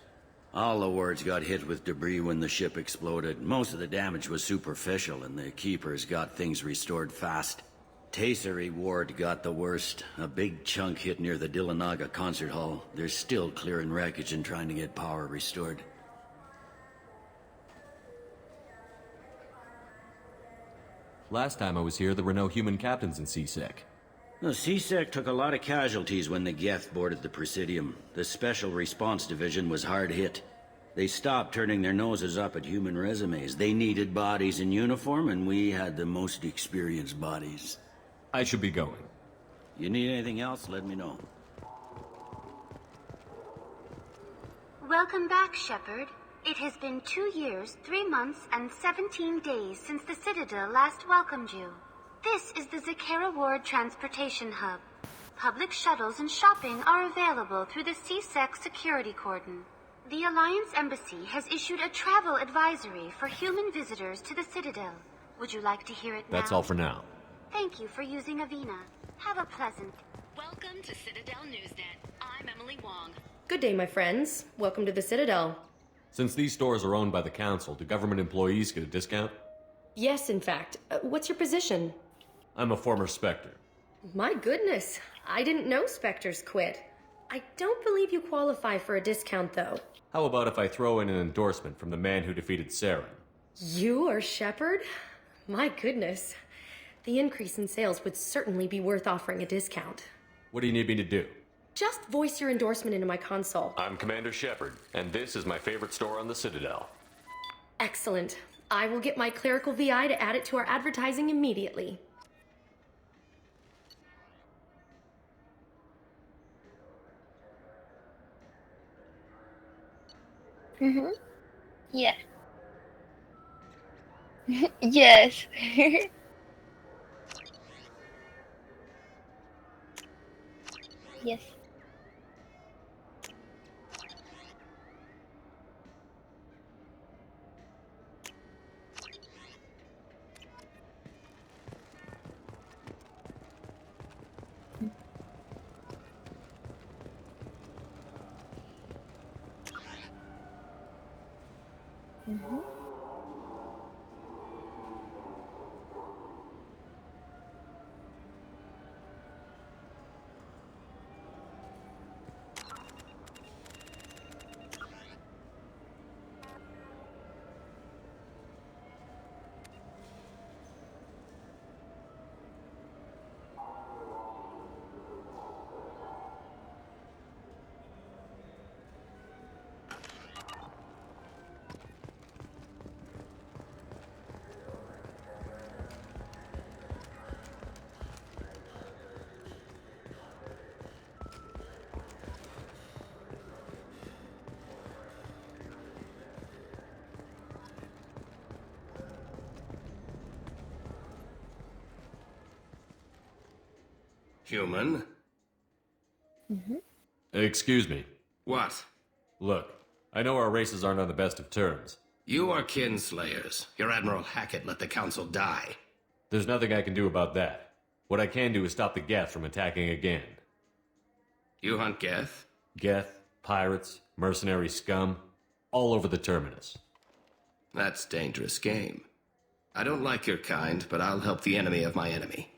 All the wards got hit with debris when the ship exploded. Most of the damage was superficial, and the Keepers got things restored fast. Tasery Ward got the worst. A big chunk hit near the Dillanaga concert hall. They're still clearing wreckage and trying to get power restored. Last time I was here, there were no human captains in CSEC. The CSEC took a lot of casualties when the Geth boarded the Presidium. The Special Response Division was hard hit. They stopped turning their noses up at human resumes. They needed bodies in uniform, and we had the most experienced bodies. I should be going. You need anything else, let me know. Welcome back, Shepard. It has been 2 years, 3 months, and 17 days since the Citadel last welcomed you. This is the Zakera Ward Transportation Hub. Public shuttles and shopping are available through the CSEC security cordon. The Alliance Embassy has issued a travel advisory for human visitors to the Citadel. Would you like to hear it now? That's all for now. Thank you for using Avina. Have a pleasant... Welcome to Citadel Newsnet. I'm Emily Wong. Good day, my friends. Welcome to the Citadel. Since these stores are owned by the Council, do government employees get a discount? Yes, in fact. What's your position? I'm a former Spectre. My goodness. I didn't know Spectres quit. I don't believe you qualify for a discount, though. How about if I throw in an endorsement from the man who defeated Saren? You are Shepard? My goodness. The increase in sales would certainly be worth offering a discount. What do you need me to do? Just voice your endorsement into my console. I'm Commander Shepard, and this is my favorite store on the Citadel. Excellent. I will get my clerical VI to add it to our advertising immediately. Yeah. Yes. Yes. Human? Excuse me. What? Look, I know our races aren't on the best of terms. You are kinslayers. Your Admiral Hackett let the Council die. There's nothing I can do about that. What I can do is stop the Geth from attacking again. You hunt Geth? Geth, pirates, mercenary scum, all over the Terminus. That's dangerous game. I don't like your kind, but I'll help the enemy of my enemy.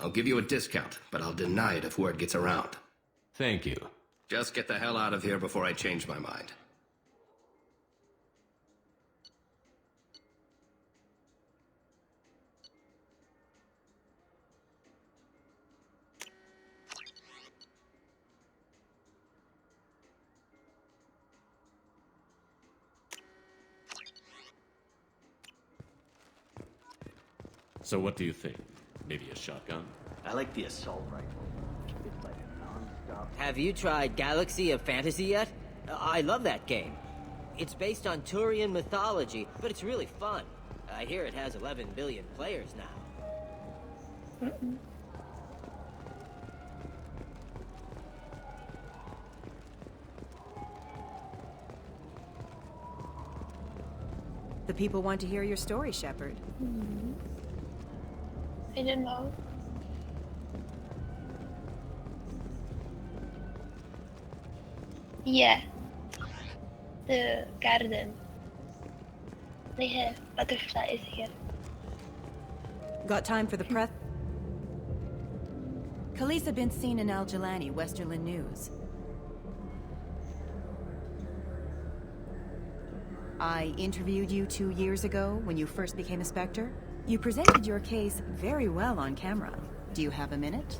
I'll give you a discount, but I'll deny it if word gets around. Thank you. Just get the hell out of here before I change my mind. So what do you think? Maybe a shotgun? I like the assault rifle. It's like a non-stop... Have you tried Galaxy of Fantasy yet? I love that game. It's based on Turian mythology, but it's really fun. I hear it has 11 billion players now. The people want to hear your story, Shepard. I don't know. Yeah. The garden. They have butterflies here. Got time for the press? Khaleesa been seen in Al Jalani, Westerland News. I interviewed you 2 years ago when you first became a Spectre. You presented your case very well on camera. Do you have a minute?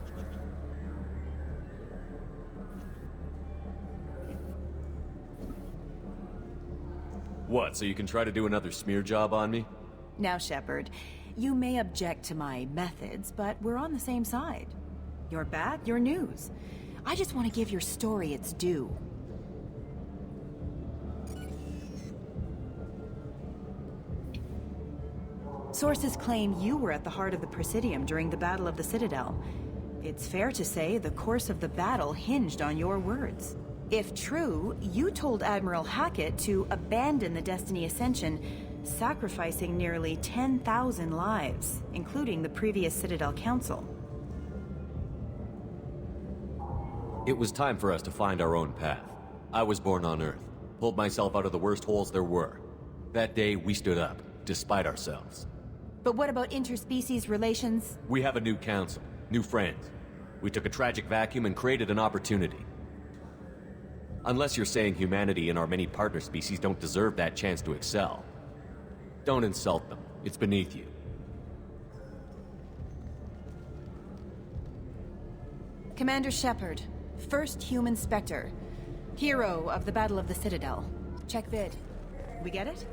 What, so you can try to do another smear job on me? Now, Shepard, you may object to my methods, but we're on the same side. You're bad, you're news. I just want to give your story its due. Sources claim you were at the heart of the Presidium during the Battle of the Citadel. It's fair to say the course of the battle hinged on your words. If true, you told Admiral Hackett to abandon the Destiny Ascension, sacrificing nearly 10,000 lives, including the previous Citadel Council. It was time for us to find our own path. I was born on Earth, pulled myself out of the worst holes there were. That day, we stood up, despite ourselves. But what about interspecies relations? We have a new council, new friends. We took a tragic vacuum and created an opportunity. Unless you're saying humanity and our many partner species don't deserve that chance to excel. Don't insult them. It's beneath you. Commander Shepard, first human Spectre. Hero of the Battle of the Citadel. Check vid. We get it?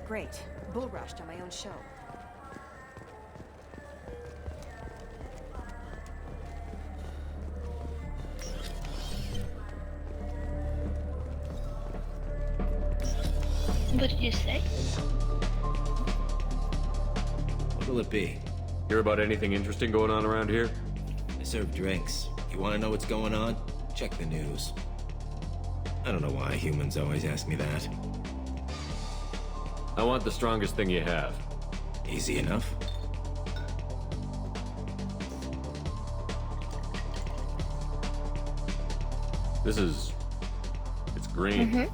Great. Bull rushed on my own show. What did you say? What'll it be? Hear about anything interesting going on around here? I serve drinks. You want to know what's going on? Check the news. I don't know why humans always ask me that. I want the strongest thing you have. Easy enough. It's green.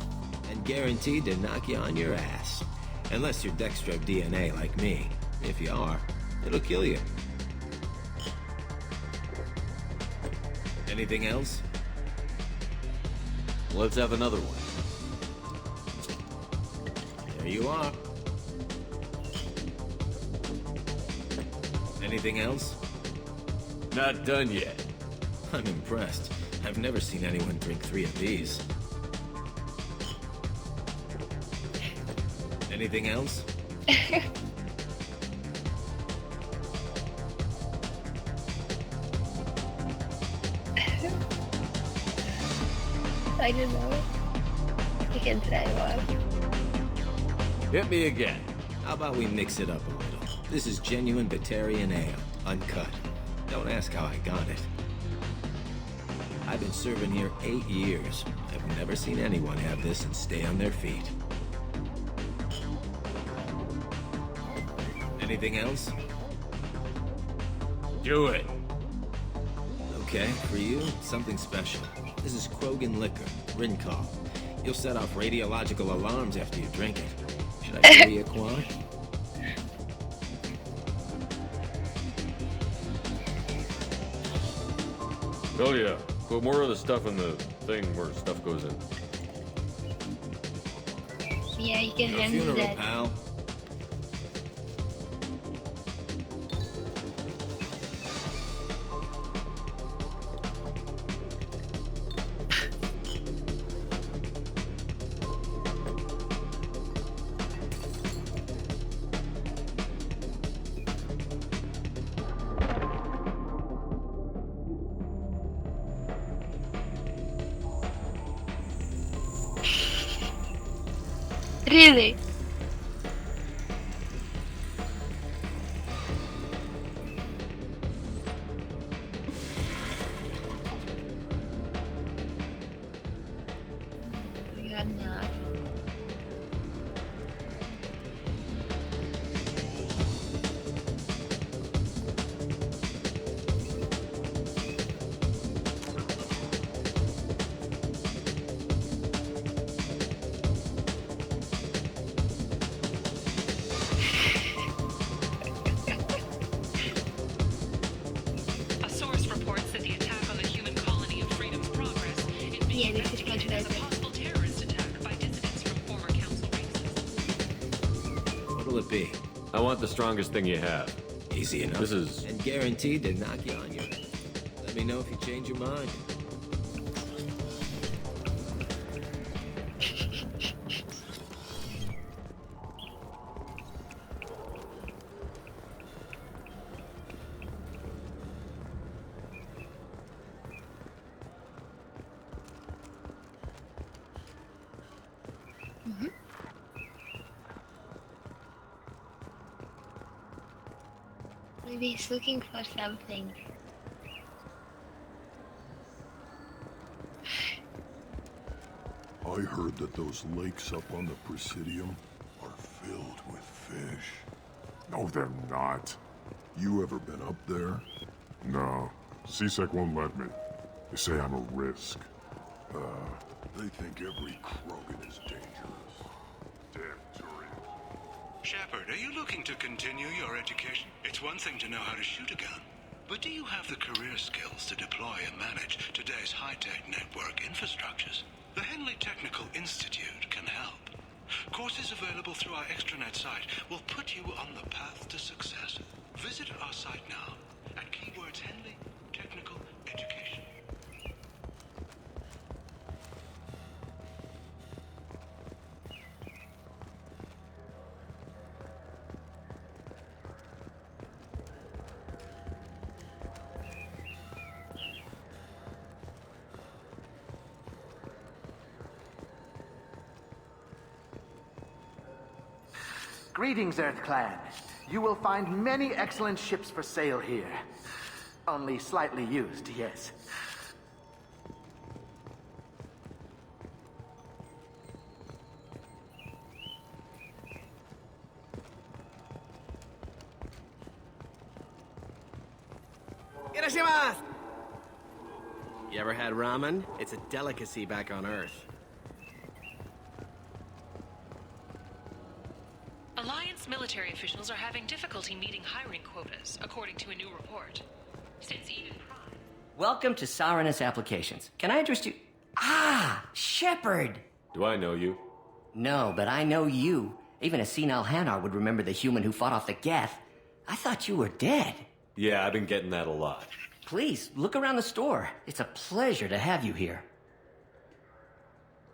And guaranteed to knock you on your ass. Unless you're Dextro DNA like me. If you are, it'll kill you. Anything else? Let's have another one. There you are. Anything else? Not done yet. I'm impressed. I've never seen anyone drink 3 of these. Anything else? I don't know. You can try one. Hit me again. How about we mix it up a little? This is genuine Batarian ale, uncut. Don't ask how I got it. I've been serving here 8 years. I've never seen anyone have this and stay on their feet. Anything else? Do it. Okay, for you, something special. This is Krogan liquor, Rincol. You'll set off radiological alarms after you drink it. Should I give you a quad? Oh yeah. Put more of the stuff in the thing where stuff goes in. Yeah, you can Your handle funeral, that. pal. Really? We got enough. A source reports that the attack on the human colony of Freedom's Progress is being investigated as a possible terrorist attack by dissidents from former council races. What'll it be? I want the strongest thing you have. Easy enough. This is... And guaranteed to knock you on your... Let me know if you change your mind. Maybe he's looking for something. I heard that those lakes up on the Presidium are filled with fish. No, they're not. You ever been up there? No. CSEC won't let me. They say I'm a risk. They think every Krogan is dangerous. Damn Turian. Shepard, are you looking to continue your education? It's one thing to know how to shoot a gun, but do you have the career skills to deploy and manage today's high-tech network infrastructures? The Henley Technical Institute can help. Courses available through our extranet site will put you on the path to success. Visit our site now at keywords Henley Technical Education. Greetings, Earth Clan. You will find many excellent ships for sale here. Only slightly used, yes. Irashimasu! You ever had ramen? It's a delicacy back on Earth. Alliance military officials are having difficulty meeting hiring quotas, according to a new report. Since even Prime... Welcome to Saranus Applications. Can I interest you? Ah, Shepard! Do I know you? No, but I know you. Even a senile Hanar would remember the human who fought off the Geth. I thought you were dead. Yeah, I've been getting that a lot. Please, look around the store. It's a pleasure to have you here.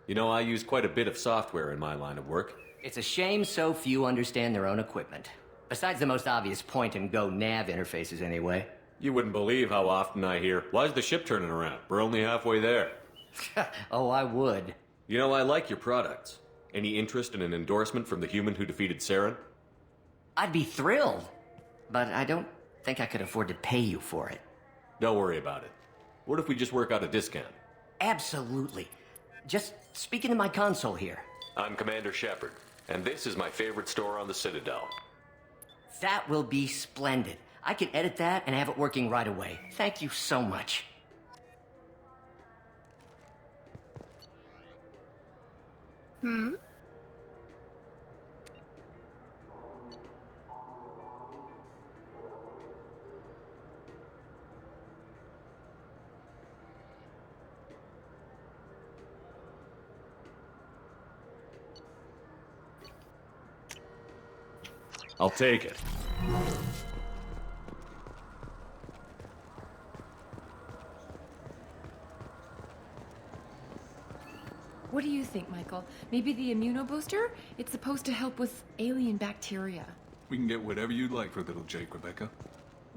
You know, I use quite a bit of software in my line of work. It's a shame so few understand their own equipment. Besides the most obvious point-and-go nav interfaces, anyway. You wouldn't believe how often I hear, "Why's the ship turning around? We're only halfway there." Oh, I would. You know, I like your products. Any interest in an endorsement from the human who defeated Saren? I'd be thrilled. But I don't think I could afford to pay you for it. Don't worry about it. What if we just work out a discount? Absolutely. Just speak into my console here. I'm Commander Shepard, and this is my favorite store on the Citadel. That will be splendid. I can edit that and have it working right away. Thank you so much. Hmm? I'll take it. What do you think, Michael? Maybe the immunobooster? It's supposed to help with alien bacteria. We can get whatever you'd like for little Jake, Rebecca.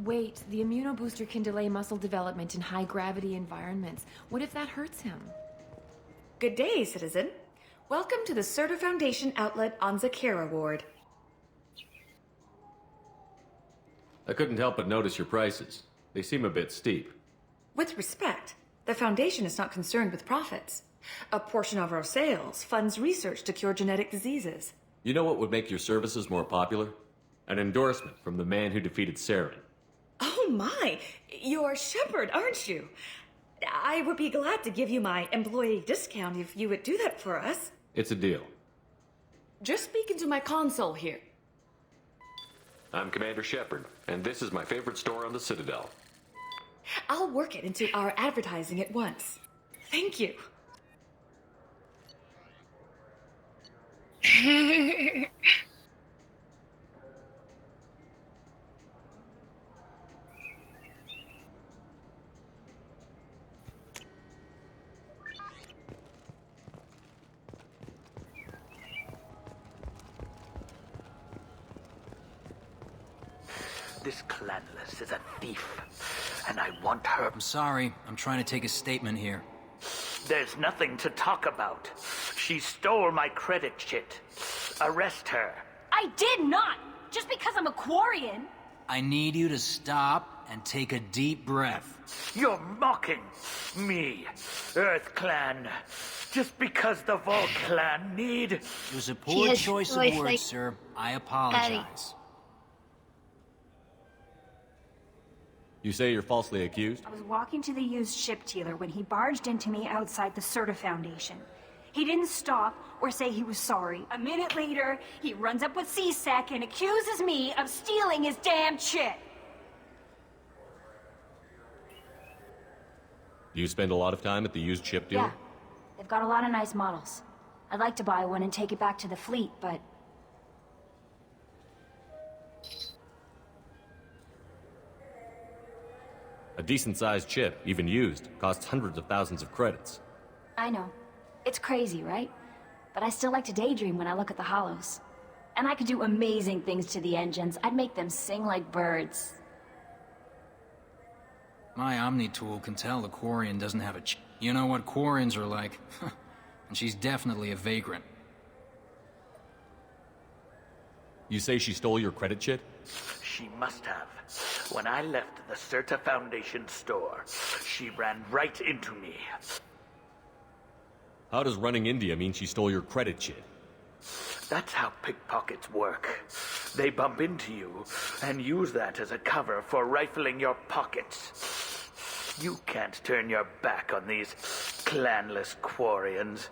Wait, the immunobooster can delay muscle development in high-gravity environments. What if that hurts him? Good day, citizen. Welcome to the Serta Foundation outlet on Zakera Ward. I couldn't help but notice your prices. They seem a bit steep. With respect, the Foundation is not concerned with profits. A portion of our sales funds research to cure genetic diseases. You know what would make your services more popular? An endorsement from the man who defeated Saren. Oh my! You're Shepard, aren't you? I would be glad to give you my employee discount if you would do that for us. It's a deal. Just speak into my console here. I'm Commander Shepard, and this is my favorite store on the Citadel. I'll work it into our advertising at once. Thank you. This Clanless is a thief, and I want her. I'm sorry. I'm trying to take a statement here. There's nothing to talk about. She stole my credit chit. Arrest her. I did not! Just because I'm a Quarian! I need you to stop and take a deep breath. You're mocking me, Earth Clan, just because the Vol Clan need... It was a poor has choice of voice words, like sir. I apologize. You say you're falsely accused? I was walking to the used ship dealer when he barged into me outside the Serta Foundation. He didn't stop or say he was sorry. A minute later, he runs up with C-Sec and accuses me of stealing his damn shit. Do you spend a lot of time at the used ship dealer? Yeah, they've got a lot of nice models. I'd like to buy one and take it back to the fleet, but... A decent-sized chip, even used, costs hundreds of thousands of credits. I know. It's crazy, right? But I still like to daydream when I look at the hollows. And I could do amazing things to the engines. I'd make them sing like birds. My Omni tool can tell the Quarian doesn't have a You know what Quarians are like. And she's definitely a vagrant. You say she stole your credit chit? She must have. When I left the Serta Foundation store, she ran right into me. How does running India mean she stole your credit chit? That's how pickpockets work. They bump into you and use that as a cover for rifling your pockets. You can't turn your back on these clanless Quarians.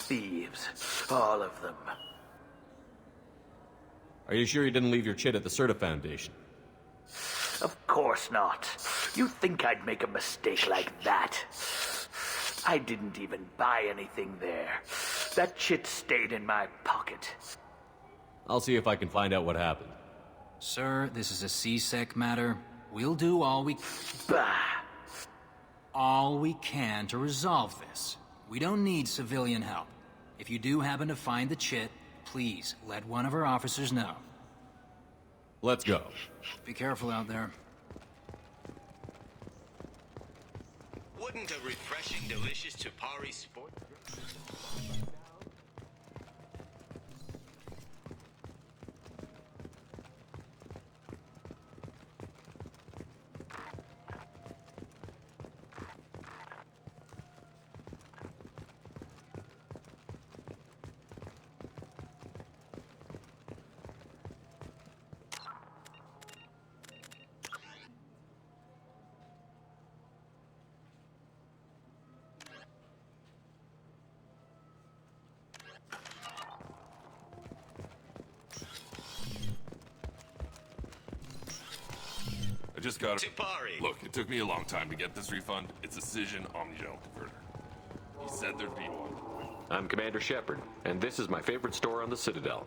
Thieves, all of them. Are you sure you didn't leave your chit at the Serta Foundation? Of course not. You think I'd make a mistake like that? I didn't even buy anything there. That chit stayed in my pocket. I'll see if I can find out what happened. Sir, this is a C-Sec matter. We'll do all we... Bah! All we can to resolve this. We don't need civilian help. If you do happen to find the chit, please let one of our officers know. Let's go. Be careful out there. Wouldn't a refreshing, delicious Chapari sport... I just got it. Chapari. Look, it took me a long time to get this refund. It's a Cision omnichannel converter. He said there'd be one. I'm Commander Shepard, and this is my favorite store on the Citadel.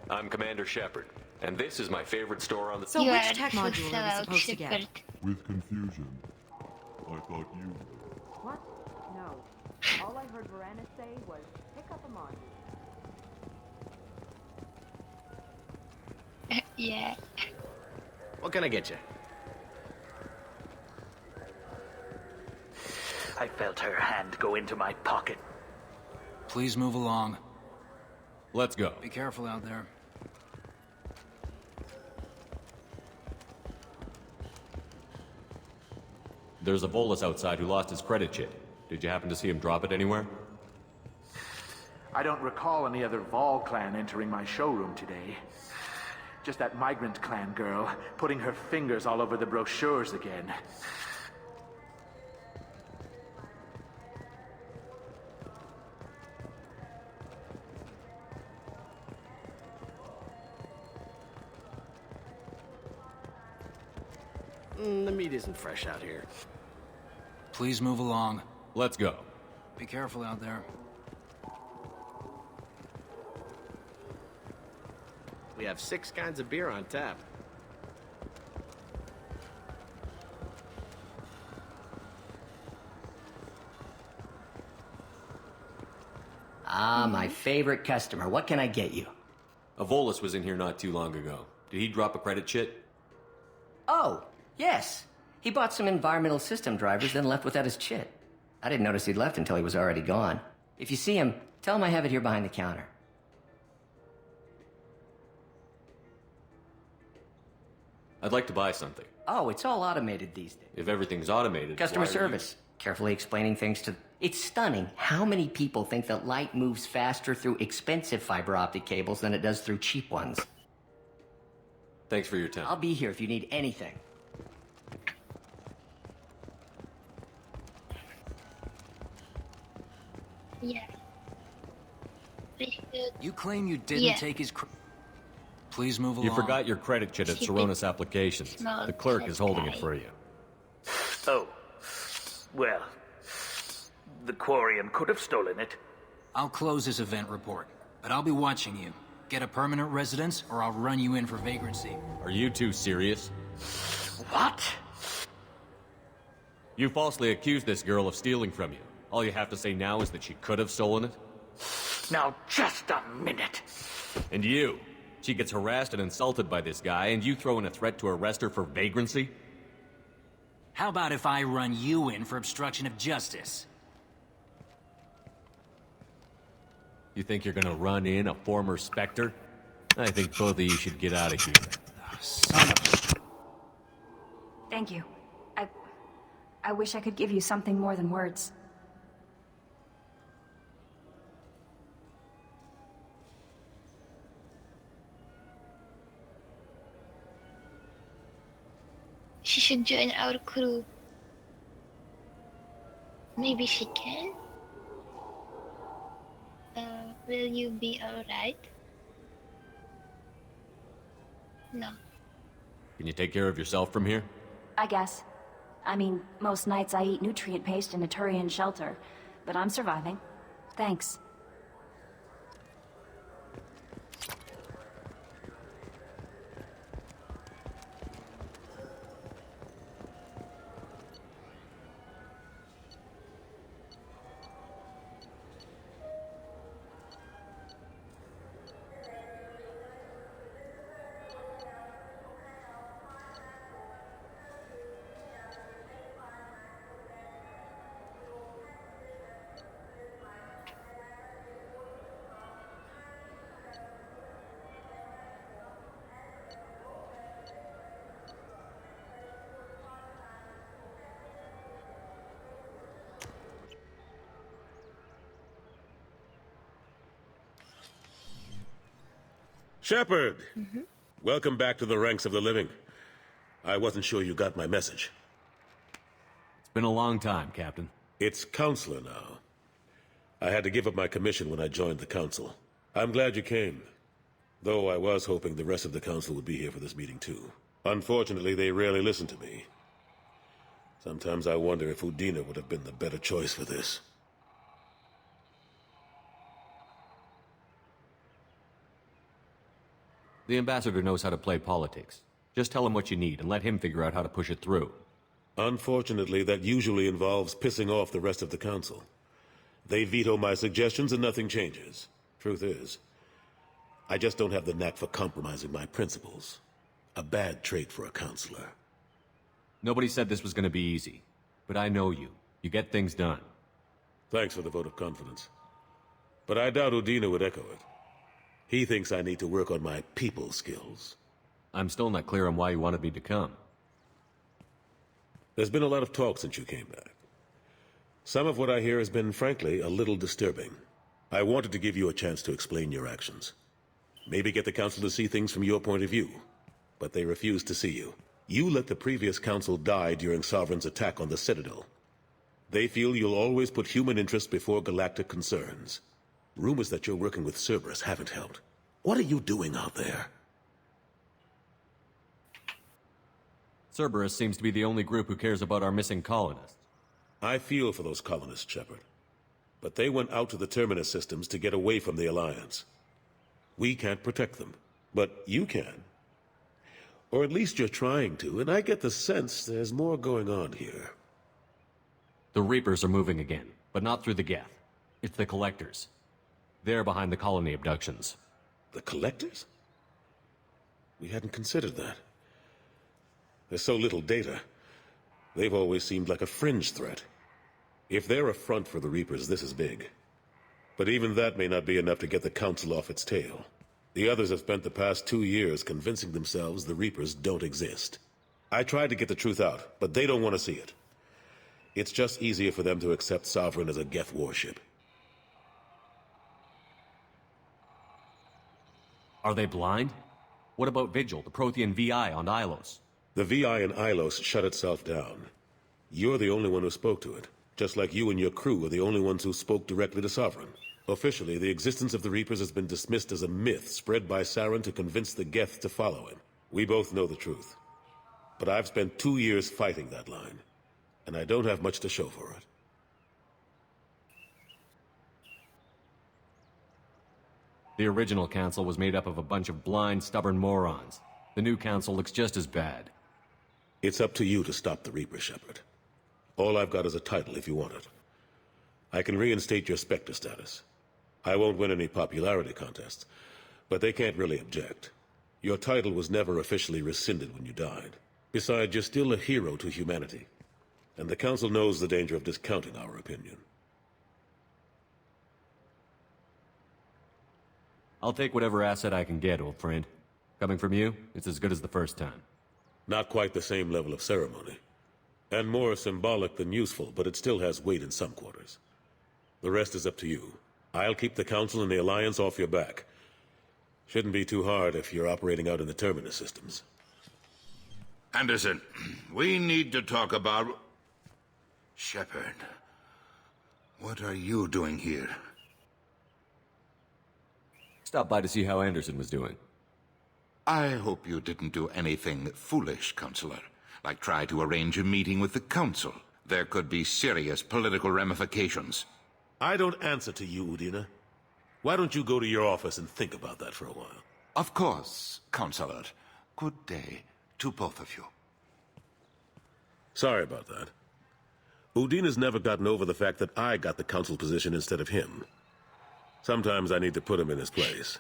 I'm Commander Shepard, and this is my favorite store on the... So which tech module are we supposed to get? With confusion. I thought you... What? No. All I heard Varanus say was, pick up a module. Yeah. What can I get you? I felt her hand go into my pocket. Please move along. Let's go. Be careful out there. There's a Volus outside who lost his credit chit. Did you happen to see him drop it anywhere? I don't recall any other Vol clan entering my showroom today. Just that migrant clan girl putting her fingers all over the brochures again. The meat isn't fresh out here. Please move along. Let's go. Be careful out there. We have 6 kinds of beer on tap. Ah, my favorite customer. What can I get you? A Volus was in here not too long ago. Did he drop a credit chit? Oh, yes. He bought some environmental system drivers, then left without his chit. I didn't notice he'd left until he was already gone. If you see him, tell him I have it here behind the counter. I'd like to buy something. Oh, it's all automated these days. If everything's automated, Customer why are you- service. Carefully explaining things to... It's stunning how many people think that light moves faster through expensive fiber optic cables than it does through cheap ones. Thanks for your time. I'll be here if you need anything. Yeah. You claim you didn't Yeah. take his Please move along. You forgot your credit chit at Saronis Applications. The clerk is holding it for you. Oh. Well, the Quarian could have stolen it. I'll close this event report, but I'll be watching you. Get a permanent residence, or I'll run you in for vagrancy. Are you two serious? What? You falsely accused this girl of stealing from you. All you have to say now is that she could have stolen it? Now, just a minute. And you? She gets harassed and insulted by this guy, and you throw in a threat to arrest her for vagrancy? How about if I run you in for obstruction of justice? You think you're gonna run in a former Spectre? I think both of you should get out of here. Son of a... Thank you. I wish I could give you something more than words. She should join our crew. Maybe she can? Will you be alright? No. Can you take care of yourself from here? I guess. I mean, most nights I eat nutrient paste in a Turian shelter, but I'm surviving. Thanks. Shepard! Welcome back to the ranks of the living. I wasn't sure you got my message. It's been a long time, Captain. It's Counselor now. I had to give up my commission when I joined the Council. I'm glad you came. Though I was hoping the rest of the Council would be here for this meeting too. Unfortunately, they rarely listen to me. Sometimes I wonder if Udina would have been the better choice for this. The ambassador knows how to play politics. Just tell him what you need and let him figure out how to push it through. Unfortunately, that usually involves pissing off the rest of the Council. They veto my suggestions and nothing changes. Truth is, I just don't have the knack for compromising my principles. A bad trait for a counselor. Nobody said this was going to be easy. But I know you. You get things done. Thanks for the vote of confidence. But I doubt Udina would echo it. He thinks I need to work on my people skills. I'm still not clear on why you wanted me to come. There's been a lot of talk since you came back. Some of what I hear has been, frankly, a little disturbing. I wanted to give you a chance to explain your actions. Maybe get the Council to see things from your point of view. But they refused to see you. You let the previous Council die during Sovereign's attack on the Citadel. They feel you'll always put human interests before galactic concerns. Rumors that you're working with Cerberus haven't helped. What are you doing out there? Cerberus seems to be the only group who cares about our missing colonists. I feel for those colonists, Shepard. But they went out to the Terminus systems to get away from the Alliance. We can't protect them, but you can. Or at least you're trying to, and I get the sense there's more going on here. The Reapers are moving again, but not through the Geth. It's the Collectors. They're behind the colony abductions. The Collectors? We hadn't considered that. There's so little data. They've always seemed like a fringe threat. If they're a front for the Reapers, this is big. But even that may not be enough to get the Council off its tail. The others have spent the past 2 years convincing themselves the Reapers don't exist. I tried to get the truth out, but they don't want to see it. It's just easier for them to accept Sovereign as a Geth warship. Are they blind? What about Vigil, the Prothean VI on Ilos? The VI in Ilos shut itself down. You're the only one who spoke to it, just like you and your crew are the only ones who spoke directly to Sovereign. Officially, the existence of the Reapers has been dismissed as a myth spread by Saren to convince the Geth to follow him. We both know the truth. But I've spent 2 years fighting that line, and I don't have much to show for it. The original council was made up of a bunch of blind, stubborn morons. The new council looks just as bad. It's up to you to stop the Reaper, Shepard. All I've got is a title if you want it. I can reinstate your Spectre status. I won't win any popularity contests, but they can't really object. Your title was never officially rescinded when you died. Besides, you're still a hero to humanity, and the Council knows the danger of discounting our opinion. I'll take whatever asset I can get, old friend. Coming from you, it's as good as the first time. Not quite the same level of ceremony, and more symbolic than useful, but it still has weight in some quarters. The rest is up to you. I'll keep the Council and the Alliance off your back. Shouldn't be too hard if you're operating out in the Terminus systems. Anderson, we need to talk about... Shepard, what are you doing here? Stopped by to see how Anderson was doing. I hope you didn't do anything foolish, Counselor, like try to arrange a meeting with the Council. There could be serious political ramifications. I don't answer to you, Udina. Why don't you go to your office and think about that for a while? Of course, Counselor. Good day to both of you. Sorry about that. Udina's never gotten over the fact that I got the Council position instead of him. Sometimes I need to put him in his place.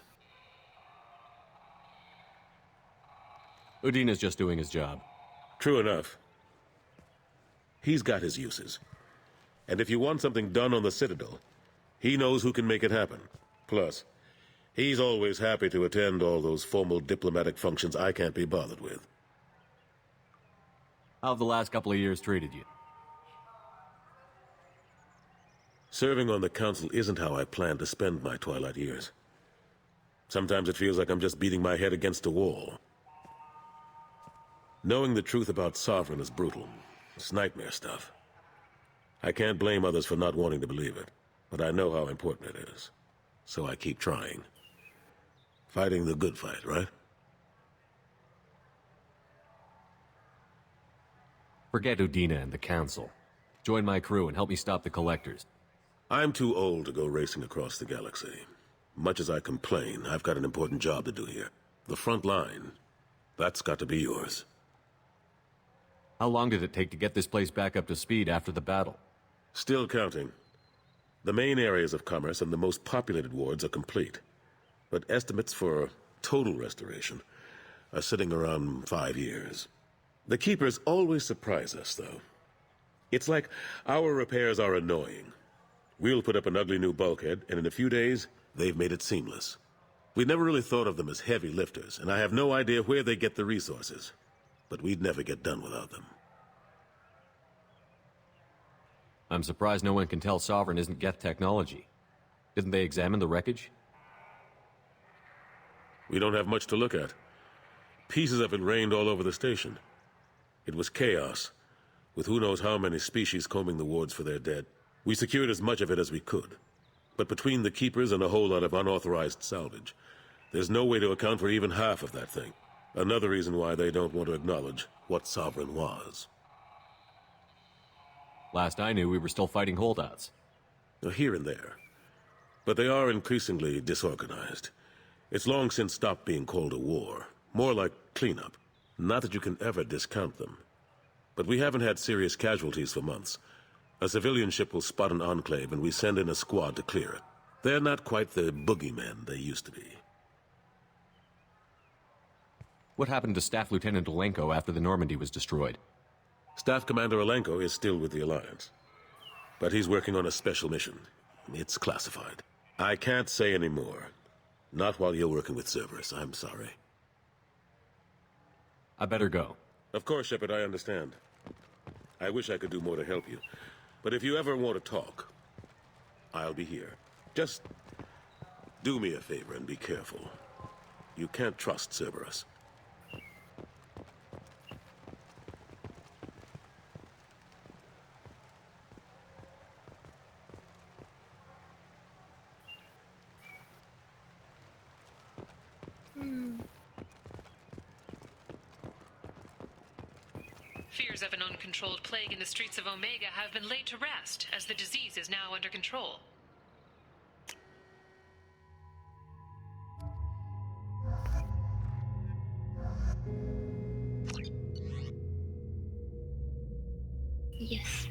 Udina's just doing his job. True enough. He's got his uses. And if you want something done on the Citadel, he knows who can make it happen. Plus, he's always happy to attend all those formal diplomatic functions I can't be bothered with. How have the last couple of years treated you? Serving on the Council isn't how I plan to spend my twilight years. Sometimes it feels like I'm just beating my head against a wall. Knowing the truth about Sovereign is brutal. It's nightmare stuff. I can't blame others for not wanting to believe it, but I know how important it is. So I keep trying. Fighting the good fight, right? Forget Udina and the Council. Join my crew and help me stop the Collectors. I'm too old to go racing across the galaxy. Much as I complain, I've got an important job to do here. The front line, that's got to be yours. How long did it take to get this place back up to speed after the battle? Still counting. The main areas of commerce and the most populated wards are complete. But estimates for total restoration are sitting around 5 years. The Keepers always surprise us, though. It's like our repairs are annoying. We'll put up an ugly new bulkhead, and in a few days, they've made it seamless. We never really thought of them as heavy lifters, and I have no idea where they get the resources. But we'd never get done without them. I'm surprised no one can tell Sovereign isn't Geth technology. Didn't they examine the wreckage? We don't have much to look at. Pieces of it rained all over the station. It was chaos, with who knows how many species combing the wards for their dead. We secured as much of it as we could. But between the Keepers and a whole lot of unauthorized salvage, there's no way to account for even half of that thing. Another reason why they don't want to acknowledge what Sovereign was. Last I knew, we were still fighting holdouts. Here and there. But they are increasingly disorganized. It's long since stopped being called a war. More like cleanup. Not that you can ever discount them. But we haven't had serious casualties for months. A civilian ship will spot an enclave and we send in a squad to clear it. They're not quite the boogeymen they used to be. What happened to Staff Lieutenant Olenko after the Normandy was destroyed? Staff Commander Olenko is still with the Alliance. But he's working on a special mission. It's classified. I can't say any more. Not while you're working with Cerberus, I'm sorry. I better go. Of course, Shepard, I understand. I wish I could do more to help you. But if you ever want to talk, I'll be here. Just do me a favor and be careful. You can't trust Cerberus. Fears of an uncontrolled plague in the streets of Omega have been laid to rest, as the disease is now under control. Yes.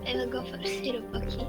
I will go for a syrup, okay?